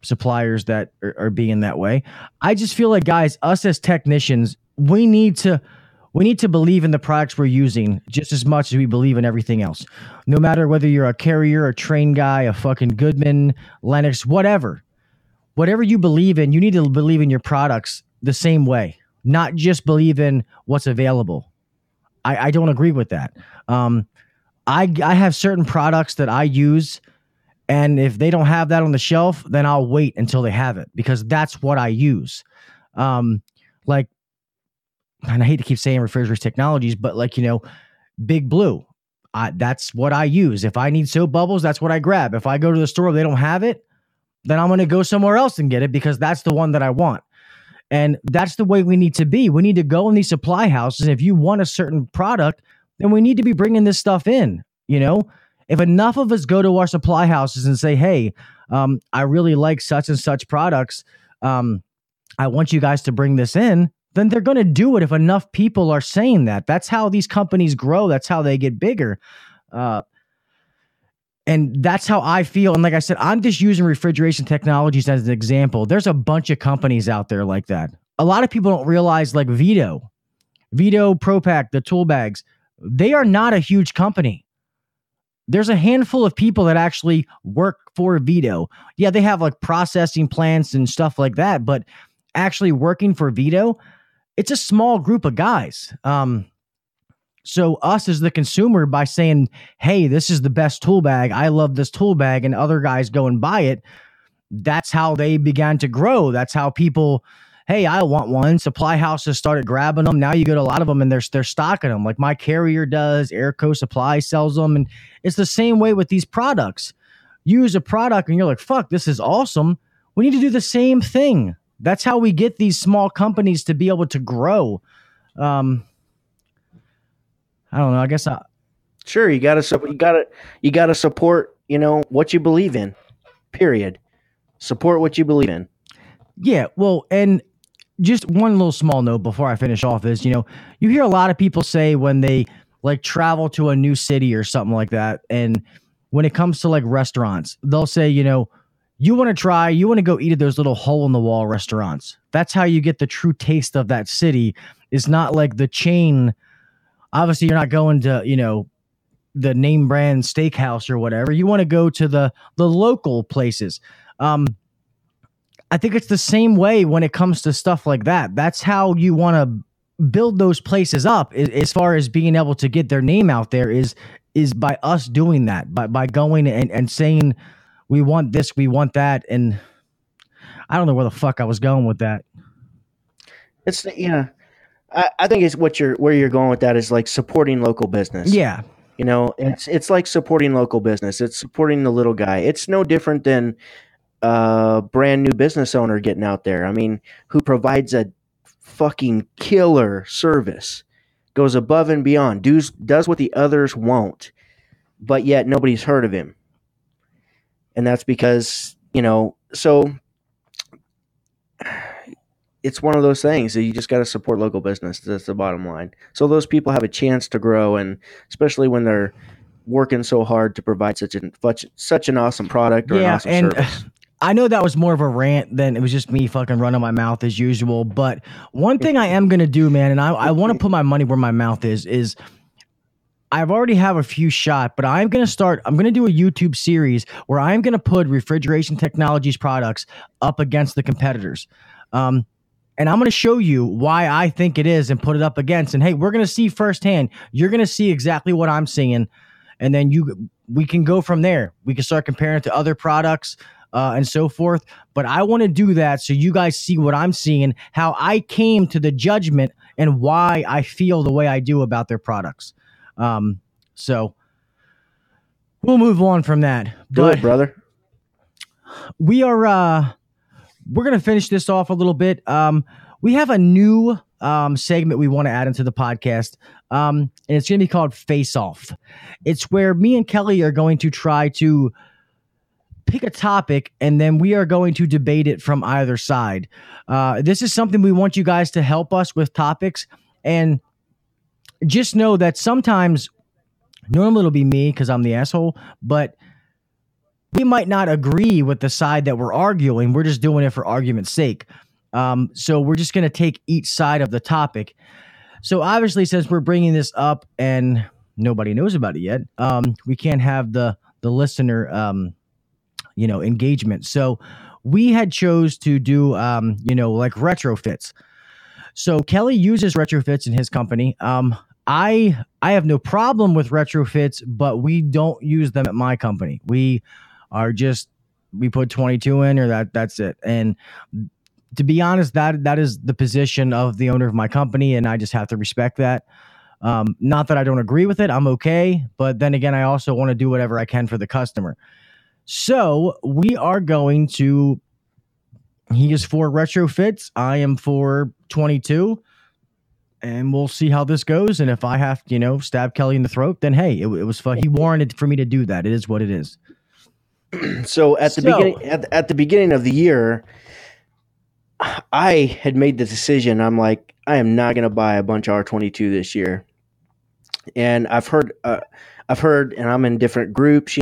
[SPEAKER 1] suppliers that are being that way. I just feel like, guys, us as technicians, we need to believe in the products we're using just as much as we believe in everything else. No matter whether you're a Carrier, a Train guy, a fucking Goodman, Lennox, whatever you believe in, you need to believe in your products the same way, not just believe in what's available. I don't agree with that. I have certain products that I use, and if they don't have that on the shelf, then I'll wait until they have it because that's what I use. Like, and I hate to keep saying Refrigeration Technologies, but like, Big Blue, that's what I use. If I need soap bubbles, that's what I grab. If I go to the store, they don't have it, then I'm going to go somewhere else and get it because that's the one that I want. And that's the way we need to be. We need to go in these supply houses. If you want a certain product, then we need to be bringing this stuff in. If enough of us go to our supply houses and say, hey, I really like such and such products, I want you guys to bring this in, then they're going to do it if enough people are saying that. That's how these companies grow. That's how they get bigger. And that's how I feel. And like I said, I'm just using Refrigeration Technologies as an example. There's a bunch of companies out there like that. A lot of people don't realize, like Vito ProPack, the tool bags, they are not a huge company. There's a handful of people that actually work for Vito. Yeah, they have like processing plants and stuff like that, but actually working for Vito, it's a small group of guys. So us as the consumer, by saying, hey, this is the best tool bag, I love this tool bag, and other guys go and buy it, that's how they began to grow. That's how people, hey, I want one. Supply houses started grabbing them. Now you go to a lot of them and they're stocking them. Like my Carrier does, Airco Supply sells them. And it's the same way with these products. You use a product and you're like, fuck, this is awesome. We need to do the same thing. That's how we get these small companies to be able to grow. I don't know. I guess
[SPEAKER 2] sure, you gotta support, what you believe in. Period. Support what you believe in.
[SPEAKER 1] Yeah, well, and just one little small note before I finish off is, you hear a lot of people say when they like travel to a new city or something like that, and when it comes to like restaurants, they'll say, you want to go eat at those little hole in the wall restaurants. That's how you get the true taste of that city. It's not like the chain. Obviously, you're not going to, the name brand steakhouse or whatever. You want to go to the local places. I think it's the same way when it comes to stuff like that. That's how you want to build those places up, as far as being able to get their name out there is by us doing that, by going and saying, we want this, we want that. And I don't know where the fuck I was going with that.
[SPEAKER 2] It's, I think it's where you're going with that is like supporting local business.
[SPEAKER 1] Yeah.
[SPEAKER 2] It's like supporting local business. It's supporting the little guy. It's no different than a brand new business owner getting out there. I mean, who provides a fucking killer service, goes above and beyond, does what the others won't, but yet nobody's heard of him. And that's because, so it's one of those things that you just got to support local business. That's the bottom line. So those people have a chance to grow, and especially when they're working so hard to provide such an awesome product or an awesome service.
[SPEAKER 1] I know that was more of a rant than it was just me fucking running my mouth as usual. But one thing I am going to do, man, and I want to put my money where my mouth is I've already have a few shot, but I'm going to do a YouTube series where I'm going to put Refrigeration Technologies products up against the competitors. And I'm going to show you why I think it is and put it up against. And hey, we're going to see firsthand. You're going to see exactly what I'm seeing. And then we can go from there. We can start comparing it to other products and so forth. But I want to do that so you guys see what I'm seeing, how I came to the judgment and why I feel the way I do about their products. So we'll move on from that.
[SPEAKER 2] Do it, brother.
[SPEAKER 1] We are we're going to finish this off a little bit. We have a new segment we want to add into the podcast. And it's going to be called Face Off. It's where me and Kelley are going to try to pick a topic, and then we are going to debate it from either side. This is something we want you guys to help us with topics. And just know that sometimes, normally it'll be me because I'm the asshole, but we might not agree with the side that we're arguing. We're just doing it for argument's sake. So we're just going to take each side of the topic. So obviously, since we're bringing this up and nobody knows about it yet, we can't have the listener, engagement. So we had chose to do, like retrofits. So Kelley uses retrofits in his company. I have no problem with retrofits, but we don't use them at my company. We put 22 in, or that's it. And to be honest, that is the position of the owner of my company, and I just have to respect that. Not that I don't agree with it. I'm okay. But then again, I also want to do whatever I can for the customer. So we are going to, he is for retrofits. I am for 22. And we'll see how this goes. And if I have to, stab Kelley in the throat, then hey, it was fun. He warranted for me to do that. It is what it is.
[SPEAKER 2] So at the beginning of the year, I had made the decision. I'm like, I am not going to buy a bunch of R22 this year. And I've heard, and I'm in different groups,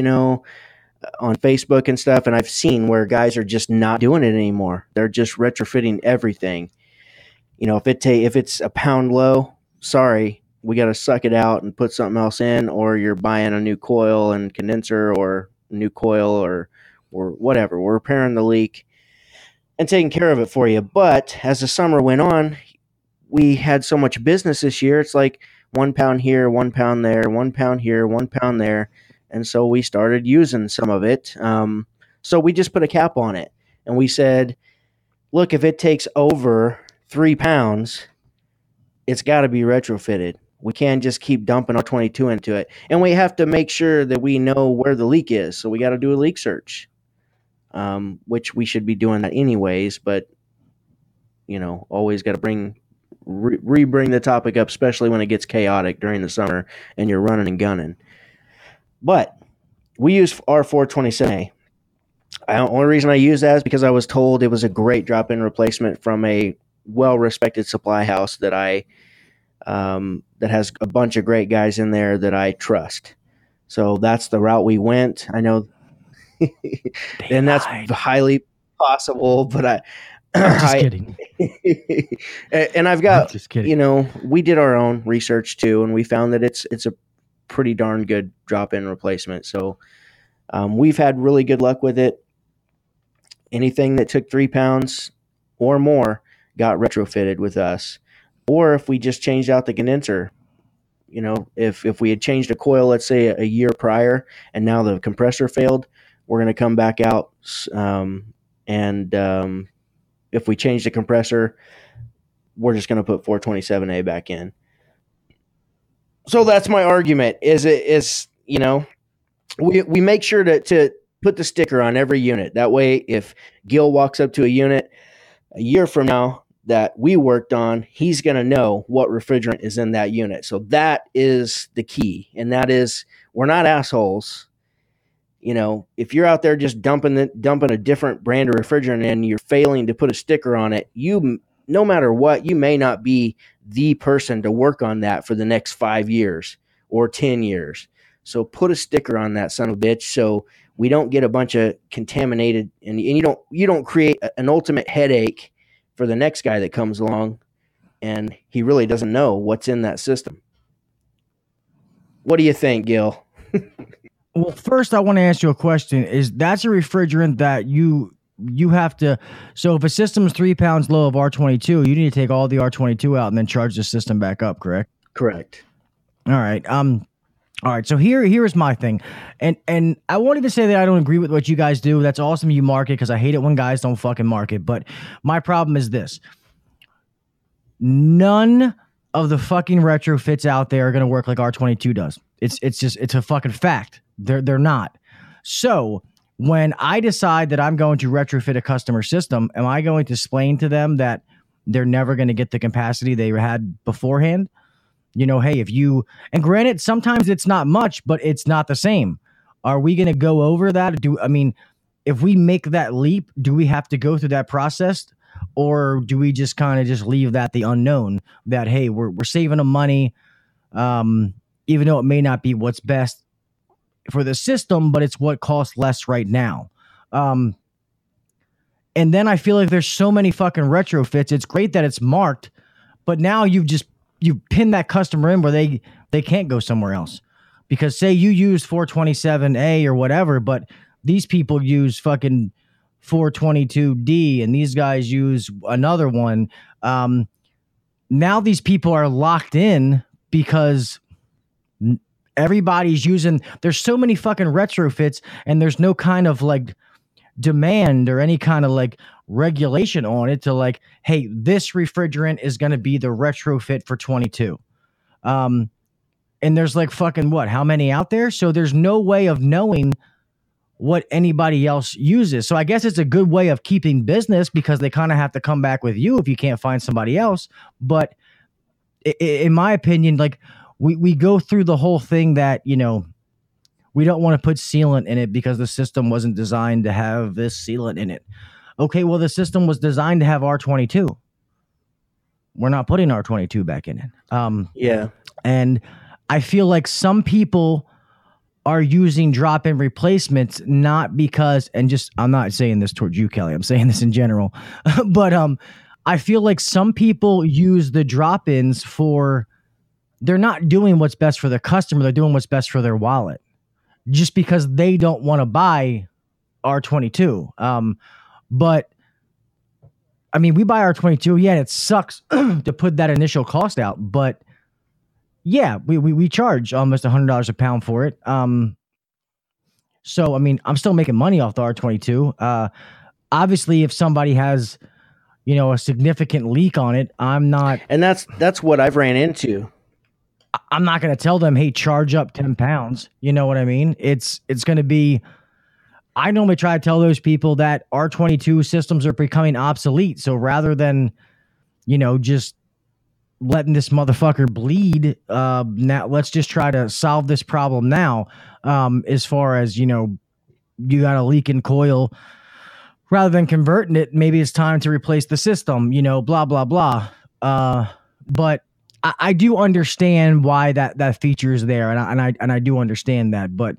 [SPEAKER 2] on Facebook and stuff, and I've seen where guys are just not doing it anymore. They're just retrofitting everything. If it's a pound low, sorry, we got to suck it out and put something else in, or you're buying a new coil and condenser, or a new coil, or whatever. We're repairing the leak and taking care of it for you. But as the summer went on, we had so much business this year. It's like 1 pound here, 1 pound there, 1 pound here, 1 pound there. And so we started using some of it. So we just put a cap on it. And we said, look, if it takes over 3 pounds, it's got to be retrofitted. We can't just keep dumping our 22 into it. And we have to make sure that we know where the leak is. So we got to do a leak search, which we should be doing that anyways. But, always got to re-bring the topic up, especially when it gets chaotic during the summer and you're running and gunning. But we use R427A. The only reason I use that is because I was told it was a great drop-in replacement from a well-respected supply house that that has a bunch of great guys in there that I trust. So that's the route we went. I know, and that's highly possible, but
[SPEAKER 1] I'm just kidding.
[SPEAKER 2] And I've got, we did our own research too, and we found that it's a pretty darn good drop-in replacement. So we've had really good luck with it. Anything that took 3 pounds or more got retrofitted with us. Or if we just changed out the condenser, if we had changed a coil, let's say a year prior, and now the compressor failed, we're going to come back out. If we change the compressor, we're just going to put 427A back in. So that's my argument. We make sure to put the sticker on every unit. That way, if Gil walks up to a unit a year from now that we worked on, he's going to know what refrigerant is in that unit. So that is the key. And that is, we're not assholes. You know, if you're out there just dumping a different brand of refrigerant and you're failing to put a sticker on it, no matter what, you may not be the person to work on that for the next 5 years or 10 years. So put a sticker on that son of a bitch so we don't get a bunch of contaminated, and you don't create an ultimate headache for the next guy that comes along and he really doesn't know what's in that system. What do you think, Gil?
[SPEAKER 1] Well, first I want to ask you a question. That's a refrigerant that you have to, so if a system is 3 pounds low of R22, you need to take all the R22 out and then charge the system back up, correct?
[SPEAKER 2] Correct.
[SPEAKER 1] All right. All right. So here is my thing. And I won't even say that I don't agree with what you guys do. That's awesome. You market, because I hate it when guys don't fucking market. But my problem is this. None of the fucking retrofits out there are going to work like R22 does. It's a fucking fact. They're not. So when I decide that I'm going to retrofit a customer system, am I going to explain to them that they're never going to get the capacity they had beforehand? You know, hey, and granted, sometimes it's not much, but it's not the same. Are we going to go over that? If we make that leap, do we have to go through that process? Or do we just kind of just leave that the unknown, that, hey, we're saving them money, even though it may not be what's best for the system, but it's what costs less right now. And then I feel like there's so many fucking retrofits. It's great that it's marked, but now you pin that customer in where they can't go somewhere else. Because say you use 427A or whatever, but these people use fucking 422D and these guys use another one. Now these people are locked in because everybody's using, there's so many fucking retrofits and there's no kind of like demand or any kind of like regulation on it to like, hey, this refrigerant is going to be the retrofit for 22. And there's like fucking how many out there? So there's no way of knowing what anybody else uses. So I guess it's a good way of keeping business because they kind of have to come back with you if you can't find somebody else. But in my opinion, like we go through the whole thing that, you know, we don't want to put sealant in it because the system wasn't designed to have this sealant in it. Okay, well, the system was designed to have R22. We're not putting R22 back in it.
[SPEAKER 2] Yeah.
[SPEAKER 1] And I feel like some people are using drop-in replacements not because, and just, I'm not saying this towards you, Kelley, I'm saying this in general, but I feel like some people use the drop-ins they're not doing what's best for the customer, they're doing what's best for their wallet, just because they don't want to buy R22. But I mean, we buy R22, yeah, it sucks to put that initial cost out, but yeah, we charge almost $100 a pound for it. So I mean, I'm still making money off the R22. Obviously, if somebody has, you know, a significant leak on it, I'm not.
[SPEAKER 2] And that's what I've ran into.
[SPEAKER 1] I'm not going to tell them, hey, charge up 10 pounds. You know what I mean? It's going to be. I normally try to tell those people that R22 systems are becoming obsolete. So rather than, you know, just letting this motherfucker bleed, now let's just try to solve this problem now. As far as, you know, you got a leaking coil, rather than converting it, maybe it's time to replace the system, you know, blah, blah, blah. But I do understand why that feature is there. And I do understand that, but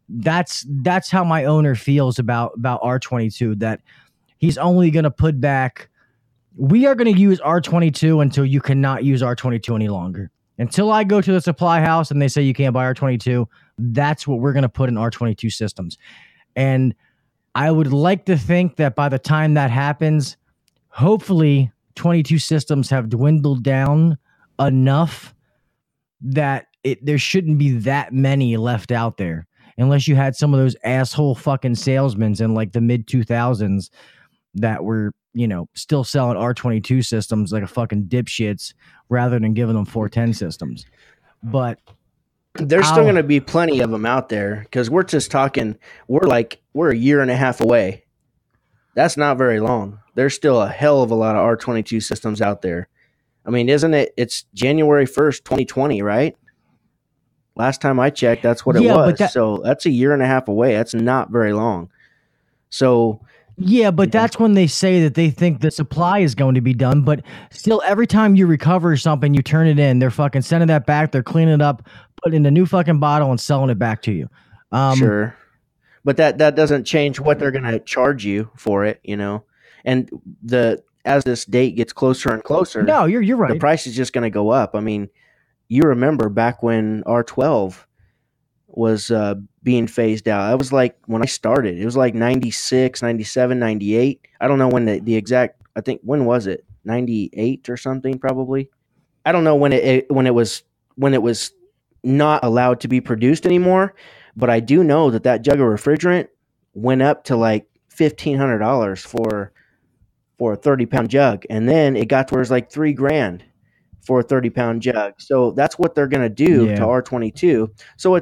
[SPEAKER 1] that's how my owner feels about R22, that he's only going to put back. We are going to use R22 until you cannot use R22 any longer. Until I go to the supply house and they say you can't buy R22, that's what we're going to put in R22 systems. And I would like to think that by the time that happens, hopefully 22 systems have dwindled down enough that there shouldn't be that many left out there. Unless you had some of those asshole fucking salesmen in like the mid 2000s that were, you know, still selling R22 systems like a fucking dipshits rather than giving them 410 systems. But
[SPEAKER 2] There's still going to be plenty of them out there because we're just talking. We're a year and a half away. That's not very long. There's still a hell of a lot of R22 systems out there. I mean, isn't it? It's January 1st, 2020, right? Last time I checked, that's what it was. So that's a year and a half away. That's not very long. So
[SPEAKER 1] yeah, but that's when they say that they think the supply is going to be done. But still, every time you recover something, you turn it in. They're fucking sending that back. They're cleaning it up, putting it in a new fucking bottle, and selling it back to you.
[SPEAKER 2] Sure. But that doesn't change what they're going to charge you for it, you know. And as this date gets closer and closer,
[SPEAKER 1] no, you're right.
[SPEAKER 2] The price is just going to go up. I mean, you remember back when R12 was being phased out. That was like when I started. It was like 96, 97, 98. I don't know when the exact, I think, when was it? 98 or something probably. I don't know when it was not allowed to be produced anymore, but I do know that jug of refrigerant went up to like $1,500 for a 30-pound jug, and then it got to where it's like $3,000 for a 30-pound jug. So that's what they're going to do to R22. So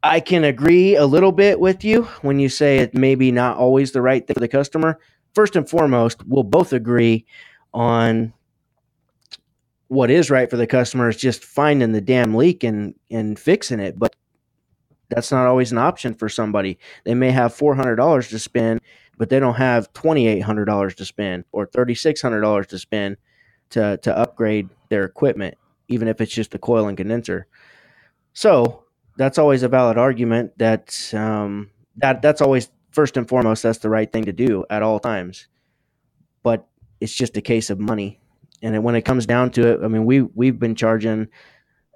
[SPEAKER 2] I can agree a little bit with you when you say it may be not always the right thing for the customer. First and foremost, we'll both agree on what is right for the customer is just finding the damn leak and fixing it. But that's not always an option for somebody. They may have $400 to spend, but they don't have $2,800 to spend or $3,600 to spend to upgrade their equipment, even if it's just the coil and condenser. So that's always a valid argument that's always, first and foremost, that's the right thing to do at all times. But it's just a case of money. And when it comes down to it, I mean, we've been charging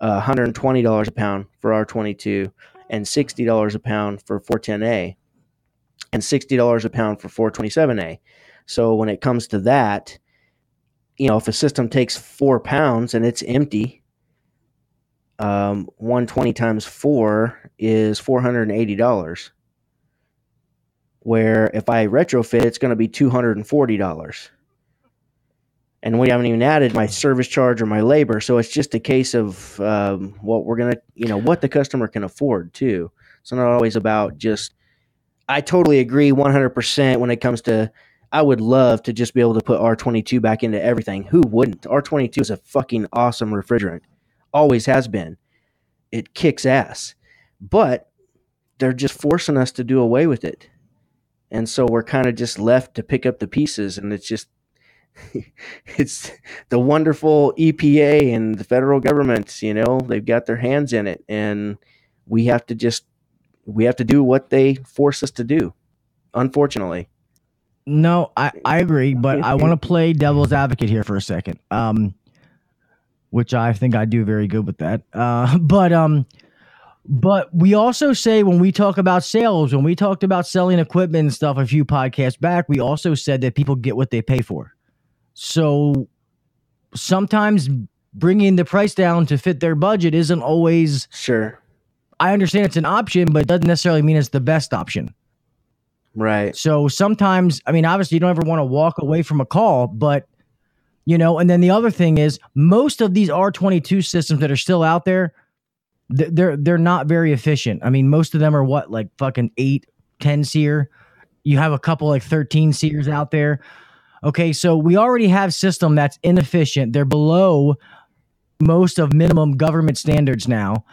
[SPEAKER 2] $120 a pound for R22 and $60 a pound for 410A and $60 a pound for 427A. So when it comes to that, you know, if a system takes 4 pounds and it's empty, 120 times 4 is $480. Where if I retrofit, it's going to be $240. And we haven't even added my service charge or my labor. So it's just a case of what we're going to, you know, what the customer can afford too. It's not always about just, I totally agree 100% when it comes to, I would love to just be able to put R22 back into everything. Who wouldn't? R22 is a fucking awesome refrigerant. Always has been. It kicks ass. But they're just forcing us to do away with it. And so we're kind of just left to pick up the pieces, and it's just, it's the wonderful EPA and the federal government, you know, they've got their hands in it, and we have to do what they force us to do, unfortunately.
[SPEAKER 1] No, I agree, but I want to play devil's advocate here for a second, which I think I do very good with that. But we also say when we talk about sales, when we talked about selling equipment and stuff a few podcasts back, we also said that people get what they pay for. So sometimes bringing the price down to fit their budget isn't always.
[SPEAKER 2] Sure.
[SPEAKER 1] I understand it's an option, but it doesn't necessarily mean it's the best option.
[SPEAKER 2] Right.
[SPEAKER 1] So sometimes, I mean, obviously you don't ever want to walk away from a call, but you know, and then the other thing is most of these R22 systems that are still out there, they're not very efficient. I mean, most of them are what, like fucking 8, 10 SEER. You have a couple like 13 SEERs out there. Okay, so we already have system that's inefficient. They're below most of minimum government standards now.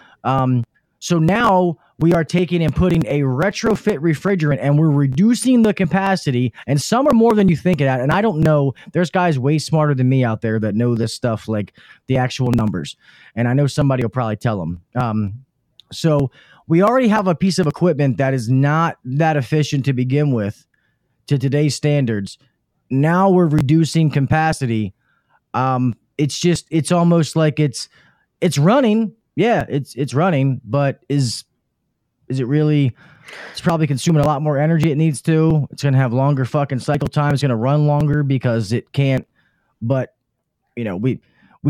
[SPEAKER 1] So now we are taking and putting a retrofit refrigerant, and we're reducing the capacity, and some are more than you think it at. And I don't know. There's guys way smarter than me out there that know this stuff, like the actual numbers. And I know somebody will probably tell them. So we already have a piece of equipment that is not that efficient to begin with to today's standards. Now we're reducing capacity. It's almost like it's running. Yeah, it's running, but is it really? It's probably consuming a lot more energy it needs to. It's going to have longer fucking cycle time. It's going to run longer because it can't. But you know, we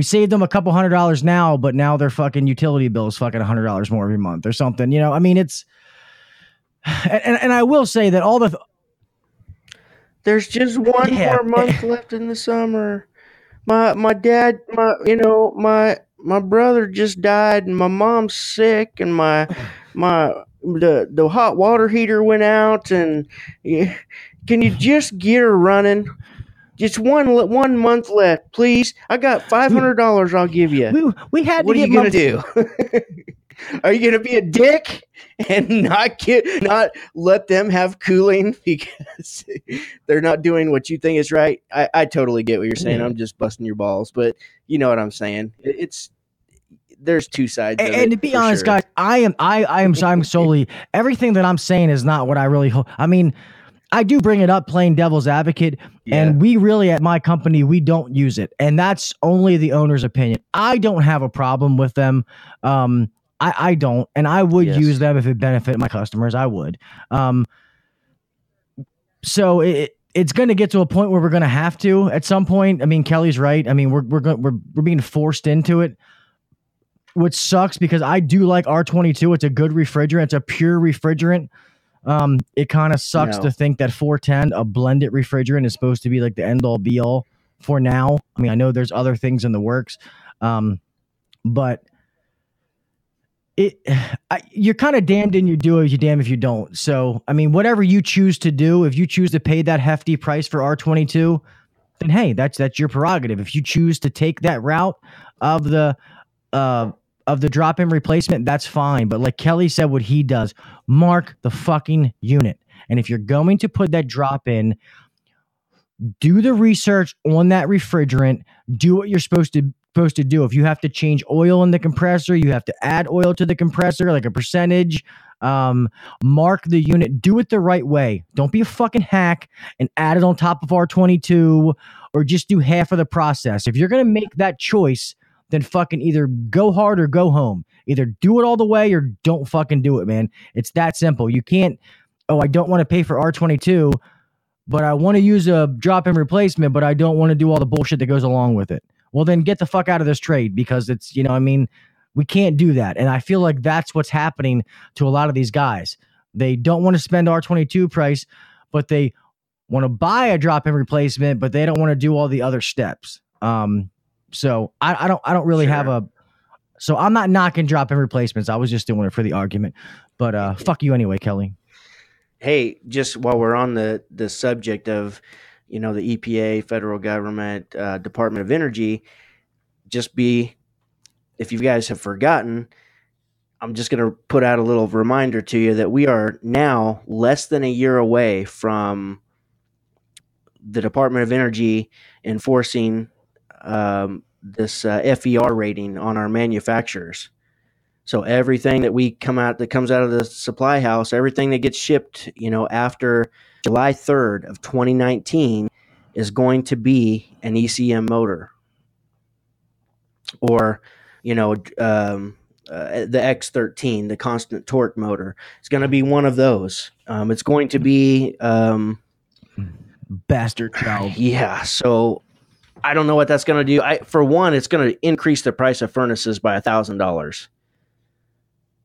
[SPEAKER 1] saved them a couple $100 now, but now their fucking utility bill is fucking $100 more every month or something. You know, I mean, it's and I will say that all the
[SPEAKER 2] there's just one more month left in the summer. My dad, my my brother just died and my mom's sick and the hot water heater went out and yeah, can you just get her running? Just one month left, please. I got $500 I'll give you.
[SPEAKER 1] We had
[SPEAKER 2] What
[SPEAKER 1] to
[SPEAKER 2] are
[SPEAKER 1] get
[SPEAKER 2] you going to do? Are you going to be a dick and not let them have cooling because they're not doing what you think is right? I totally get what you're saying.
[SPEAKER 1] Yeah.
[SPEAKER 2] I'm just busting your balls, but you know what I'm saying. There's two sides of it.
[SPEAKER 1] And to be honest,
[SPEAKER 2] sure.
[SPEAKER 1] guys, I'm solely everything that I'm saying is not what I really I mean, I do bring it up playing devil's advocate, and we really at my company we don't use it, and that's only the owner's opinion. I don't have a problem with them. I don't, and I would use them if it benefited my customers. I would. So it's going to get to a point where we're going to have to at some point. I mean, Kelley's right. I mean, we're being forced into it, which sucks because I do like R22. It's a good refrigerant. It's a pure refrigerant. It kind of sucks to think that 410, a blended refrigerant, is supposed to be like the end all be all for now. I mean, I know there's other things in the works, but you're kind of damned in you do it, you damn if you don't. So, I mean, whatever you choose to do, if you choose to pay that hefty price for R22, then hey, that's your prerogative. If you choose to take that route of the drop-in replacement, that's fine. But like Kelley said, what he does, mark the fucking unit. And if you're going to put that drop in, do the research on that refrigerant. Do what you're supposed to do. If you have to change oil in the compressor, you have to add oil to the compressor, like a percentage. Mark the unit. Do it the right way. Don't be a fucking hack and add it on top of R22 or just do half of the process. If you're going to make that choice, then fucking either go hard or go home. Either do it all the way or don't fucking do it, man. It's that simple. You can't, I don't want to pay for R22, but I want to use a drop-in replacement, but I don't want to do all the bullshit that goes along with it. Well, then get the fuck out of this trade because it's, we can't do that. And I feel like that's what's happening to a lot of these guys. They don't want to spend R22 price, but they want to buy a drop-in replacement, but they don't want to do all the other steps. So I don't really have so I'm not knocking drop-in replacements. I was just doing it for the argument, but fuck you anyway, Kelley.
[SPEAKER 2] Hey, just while we're on the subject of, the EPA, federal government, Department of Energy, if you guys have forgotten, I'm just going to put out a little reminder to you that we are now less than a year away from the Department of Energy enforcing this FER rating on our manufacturers. So everything that comes out of the supply house, everything that gets shipped, after July 3rd of 2019 is going to be an ECM motor or, the X13, the constant torque motor. It's going to be one of those. It's going to be
[SPEAKER 1] bastard child.
[SPEAKER 2] Yeah. So I don't know what that's going to do. For one, it's going to increase the price of furnaces by $1,000.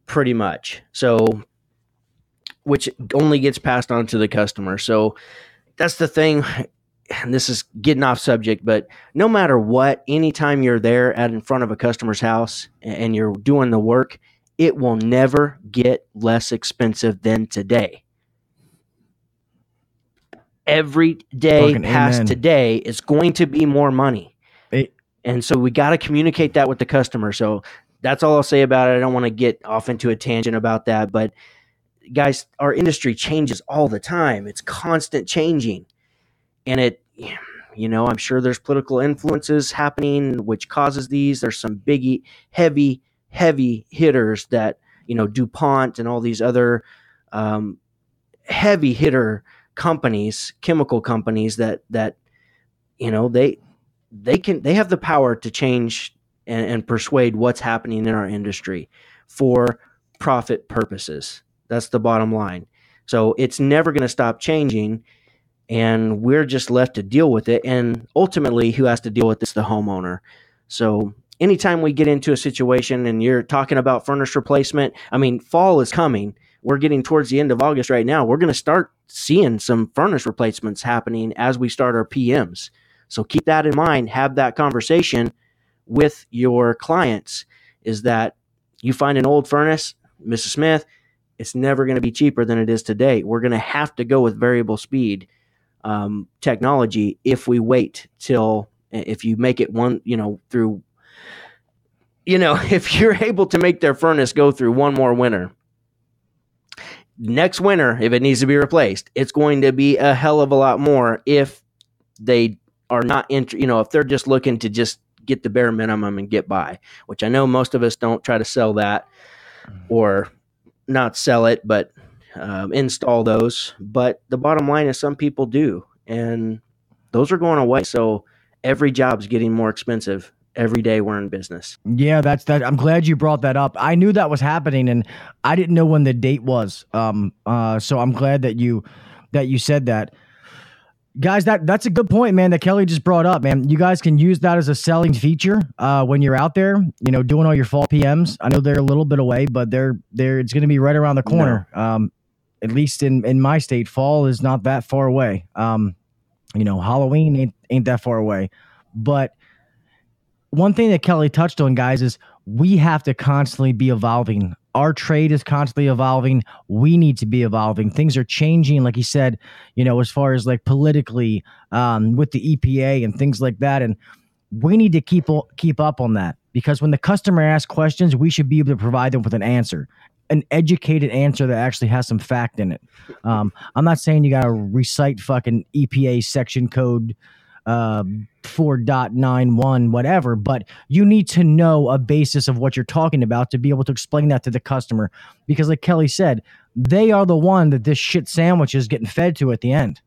[SPEAKER 2] Pretty much. So, which only gets passed on to the customer. So that's the thing. And this is getting off subject, but no matter what, anytime you're there in front of a customer's house and you're doing the work, it will never get less expensive than today. Every day
[SPEAKER 1] Fucking
[SPEAKER 2] past
[SPEAKER 1] amen.
[SPEAKER 2] today is going to be more money. And so we got to communicate that with the customer. So that's all I'll say about it. I don't want to get off into a tangent about that, but guys, our industry changes all the time. It's constant changing. And I'm sure there's political influences happening, which causes these. There's some biggie, heavy hitters that, DuPont and all these other heavy hitter companies, chemical companies that they have the power to change and persuade what's happening in our industry for profit purposes. That's the bottom line. So it's never going to stop changing, and we're just left to deal with it. And ultimately, who has to deal with this? The homeowner. So anytime we get into a situation and you're talking about furnace replacement, fall is coming. We're getting towards the end of August right now. We're going to start seeing some furnace replacements happening as we start our PMs. So keep that in mind. Have that conversation with your clients is that you find an old furnace, Mrs. Smith, it's never going to be cheaper than it is today. We're going to have to go with variable speed technology if we wait till, if you make it one, through, if you're able to make their furnace go through one more winter, next winter, if it needs to be replaced, it's going to be a hell of a lot more if they are not, if they're just looking to just get the bare minimum and get by, which I know most of us don't try to sell that or not sell it, but install those. But the bottom line is some people do, and those are going away. So every job's getting more expensive. Every day we're in business.
[SPEAKER 1] Yeah, that's that. I'm glad you brought that up. I knew that was happening, and I didn't know when the date was. So I'm glad that you said that. Guys, that's a good point, man, that Kelley just brought up, man. You guys can use that as a selling feature when you're out there, doing all your fall PMs. I know they're a little bit away, but they're it's going to be right around the corner. No. At least in my state, fall is not that far away. Halloween ain't that far away. But one thing that Kelley touched on, guys, is we have to constantly be evolving. Our trade is constantly evolving. We need to be evolving. Things are changing, like he said, as far as like politically with the EPA and things like that. And we need to keep up on that, because when the customer asks questions, we should be able to provide them with an answer, an educated answer that actually has some fact in it. I'm not saying you got to recite fucking EPA section code 4.91 whatever, but you need to know a basis of what you're talking about to be able to explain that to the customer, because like Kelley said, they are the one that this shit sandwich is getting fed to at the end.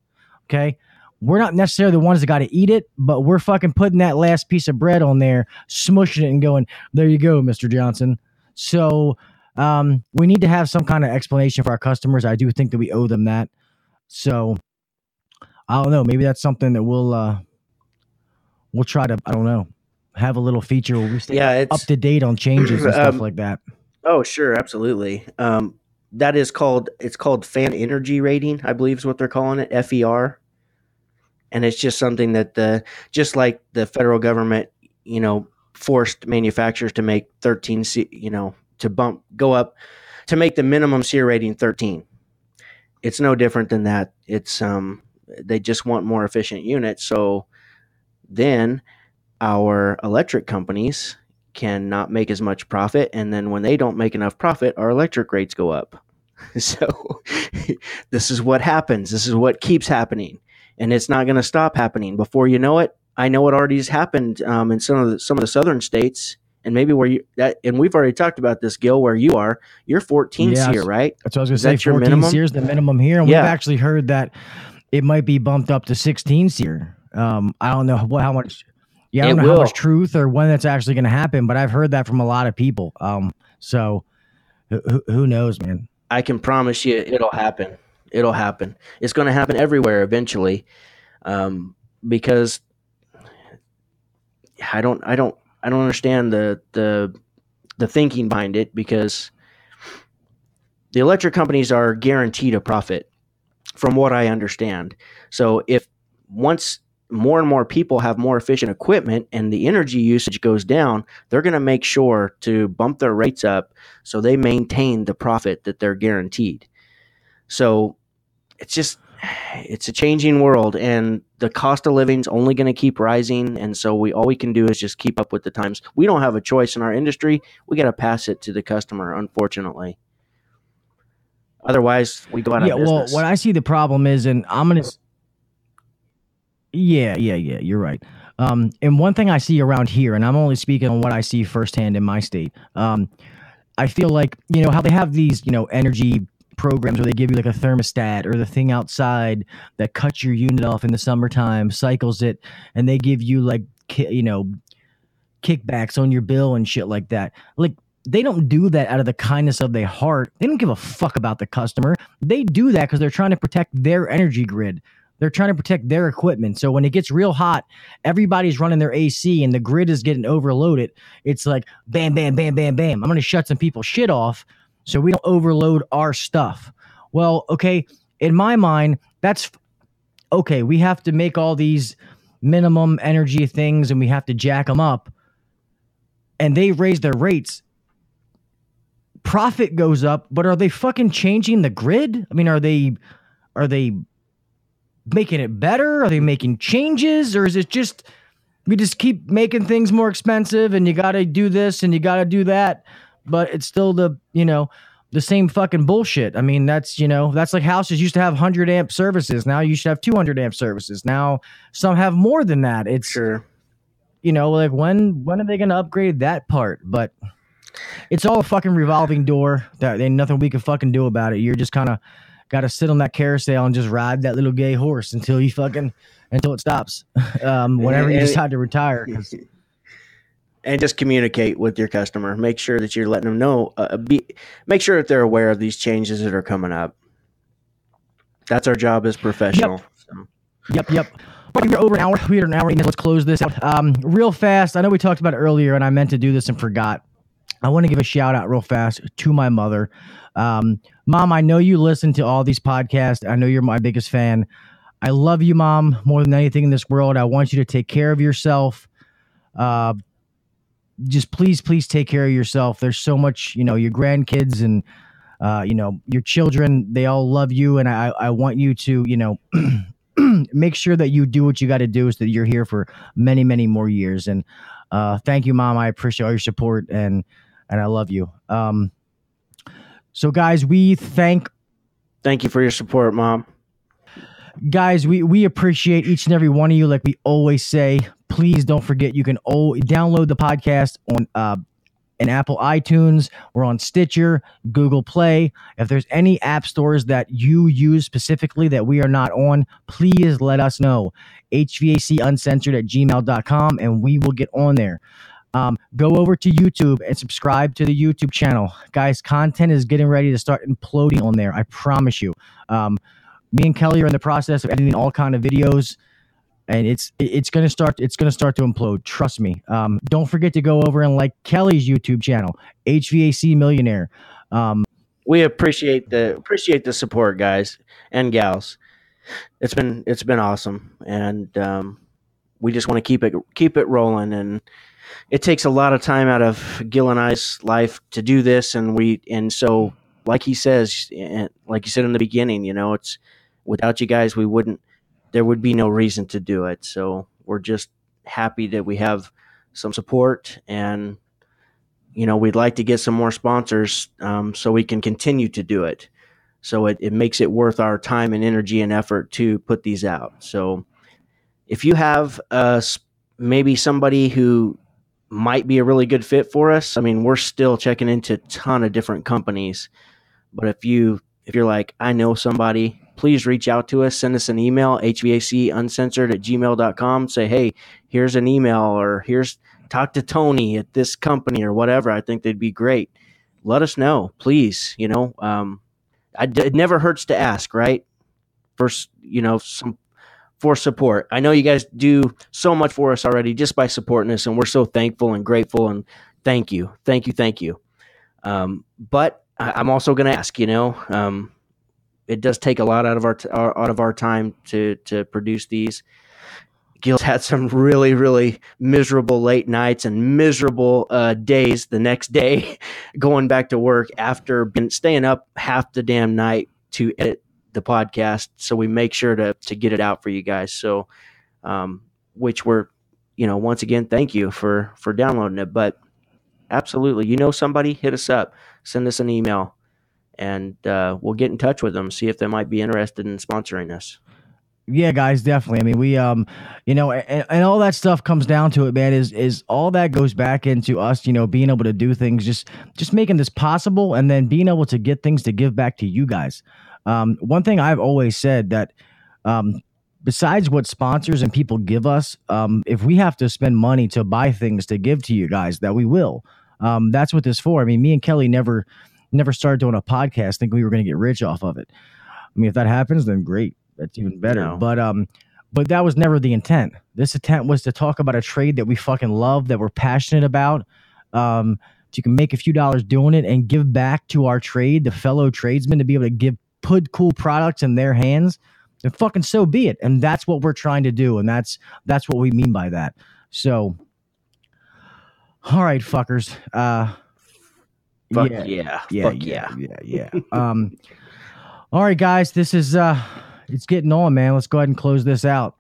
[SPEAKER 1] Okay, we're not necessarily the ones that got to eat it, but we're fucking putting that last piece of bread on there, smushing it and going, there you go, Mr. Johnson. So we need to have some kind of explanation for our customers. I do think that we owe them that. So I don't know, maybe that's something that we'll try to, I don't know, have a little feature where we stay up to date on changes and stuff like that.
[SPEAKER 2] Oh, sure. Absolutely. It's called fan energy rating, I believe is what they're calling it, FER. And it's just something that just like the federal government, forced manufacturers to make 13, to go up to make the minimum SEER rating 13. It's no different than that. It's, they just want more efficient units. So then our electric companies cannot make as much profit. And then when they don't make enough profit, our electric rates go up. So this is what happens. This is what keeps happening. And it's not going to stop happening. Before you know it, I know it already has happened in some of the southern states. And maybe and we've already talked about this, Gil, where you are, you're 14 SEER, right?
[SPEAKER 1] That's what I was going to say. 14 SEER is the minimum here. And we've actually heard that it might be bumped up to 16 SEER. I don't know how much. Yeah, I don't know how much truth or when that's actually going to happen, but I've heard that from a lot of people. So who knows, man?
[SPEAKER 2] I can promise you, it'll happen. It'll happen. It's going to happen everywhere eventually, because I don't understand the thinking behind it, because the electric companies are guaranteed a profit, from what I understand. So if once more and more people have more efficient equipment and the energy usage goes down, they're going to make sure to bump their rates up so they maintain the profit that they're guaranteed. So it's a changing world, and the cost of living is only going to keep rising. And so all we can do is just keep up with the times. We don't have a choice in our industry. We got to pass it to the customer, unfortunately. Otherwise, we go out of business.
[SPEAKER 1] Well, what I see the problem is, and I'm going to... Yeah, you're right. And one thing I see around here, and I'm only speaking on what I see firsthand in my state, I feel like, how they have these, energy programs where they give you like a thermostat or the thing outside that cuts your unit off in the summertime, cycles it, and they give you like, kickbacks on your bill and shit like that. Like, they don't do that out of the kindness of their heart. They don't give a fuck about the customer. They do that because they're trying to protect their energy grid. They're trying to protect their equipment. So when it gets real hot, everybody's running their AC and the grid is getting overloaded. It's like, bam, bam, bam, bam, bam. I'm going to shut some people's shit off so we don't overload our stuff. Well, okay, in my mind, that's okay. We have to make all these minimum energy things and we have to jack them up. and they raise their rates, profit goes up, but are they fucking changing the grid? I mean, are they making it better? Are they making changes? Or is it just, we just keep making things more expensive and you got to do this and you got to do that, but it's still the same fucking bullshit. I mean, that's like houses used to have 100 amp services. Now you should have 200 amp services. Now some have more than that. It's
[SPEAKER 2] Sure.
[SPEAKER 1] Like when are they going to upgrade that part? But it's all a fucking revolving door. That ain't nothing we can fucking do about it. You're just kind of got to sit on that carousel and just ride that little gay horse until it stops. Whenever you decide to retire.
[SPEAKER 2] And just communicate with your customer. Make sure that you're letting them know. Make sure that they're aware of these changes that are coming up. That's our job as professional.
[SPEAKER 1] Yep. We're over an hour. We're an hour. Let's close this out real fast. I know we talked about it earlier, and I meant to do this and forgot. I want to give a shout out real fast to my mother. Mom, I know you listen to all these podcasts. I know you're my biggest fan. I love you, Mom, more than anything in this world. I want you to take care of yourself. Just please take care of yourself. There's so much, your grandkids and, your children, they all love you. And I want you to, make sure that you do what you got to do so that you're here for many, many more years. And thank you, Mom. I appreciate all your support and I love you. So guys, thank
[SPEAKER 2] you for your support, Mom.
[SPEAKER 1] Guys, we appreciate each and every one of you. Like we always say, please don't forget you can download the podcast on in Apple iTunes. We're on Stitcher, Google Play. If there's any app stores that you use specifically that we are not on, please let us know. HVACuncensored@gmail.com and we will get on there. Go over to YouTube and subscribe to the YouTube channel. Guys, content is getting ready to start imploding on there. I promise you. Me and Kelley are in the process of editing all kind of videos, and it's gonna start to implode. Trust me. Don't forget to go over and like Kelley's YouTube channel, HVAC Millionaire.
[SPEAKER 2] We appreciate the support, guys and gals. It's been awesome, and we just want to keep it rolling. And it takes a lot of time out of Gil and I's life to do this, and so like he says, and like you said in the beginning, it's without you guys, there would be no reason to do it. So we're just happy that we have some support, and we'd like to get some more sponsors so we can continue to do it. So it makes it worth our time and energy and effort to put these out. So if you have maybe somebody who might be a really good fit for us, I mean, we're still checking into a ton of different companies. But if you're like, I know somebody, please reach out to us. Send us an email, hvacuncensored@gmail.com. Say, hey, here's an email, or talk to Tony at this company or whatever. I think they'd be great. Let us know, please. It never hurts to ask, right? For support. I know you guys do so much for us already just by supporting us, and we're so thankful and grateful, and thank you. But I'm also going to ask, it does take a lot out of our time to produce these. Gil's had some really, really miserable late nights and miserable days the next day going back to work after staying up half the damn night to edit the podcast. So we make sure to get it out for you guys. So, which we're, once again, thank you for downloading it. But absolutely, somebody, hit us up, send us an email, and we'll get in touch with them, see if they might be interested in sponsoring us.
[SPEAKER 1] Yeah, guys, definitely. I mean, we, and all that stuff comes down to it, man, is all that goes back into us, being able to do things, just making this possible, and then being able to get things to give back to you guys. One thing I've always said that, besides what sponsors and people give us, if we have to spend money to buy things to give to you guys, that we will. That's what this is for. I mean, me and Kelley never started doing a podcast thinking we were going to get rich off of it. I mean, if that happens, then great. That's even better. No. But that was never the intent. This intent was to talk about a trade that we fucking love, that we're passionate about. So you can make a few dollars doing it and give back to our trade, the fellow tradesmen, to be able to put cool products in their hands. Then fucking so be it. And that's what we're trying to do. And that's what we mean by that. So All right, fuckers.
[SPEAKER 2] Fuck
[SPEAKER 1] yeah.
[SPEAKER 2] yeah.
[SPEAKER 1] All right, guys. This is it's getting on, man. Let's go ahead and close this out.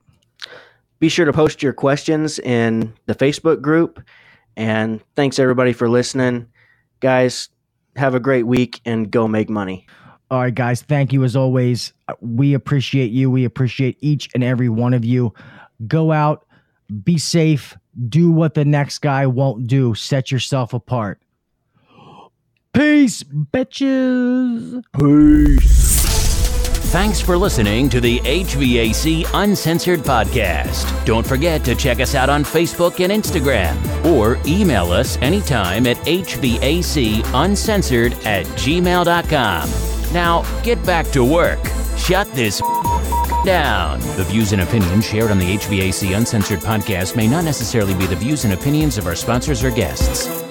[SPEAKER 2] Be sure to post your questions in the Facebook group. And thanks everybody for listening. Guys, have a great week and go make money.
[SPEAKER 1] All right, guys. Thank you as always. We appreciate you. We appreciate each and every one of you. Go out, be safe, do what the next guy won't do. Set yourself apart. Peace, bitches.
[SPEAKER 2] Peace.
[SPEAKER 3] Thanks for listening to the HVAC Uncensored podcast. Don't forget to check us out on Facebook and Instagram, or email us anytime at hvacuncensored@gmail.com. Now, get back to work. Shut this down. The views and opinions shared on the HVAC Uncensored podcast may not necessarily be the views and opinions of our sponsors or guests.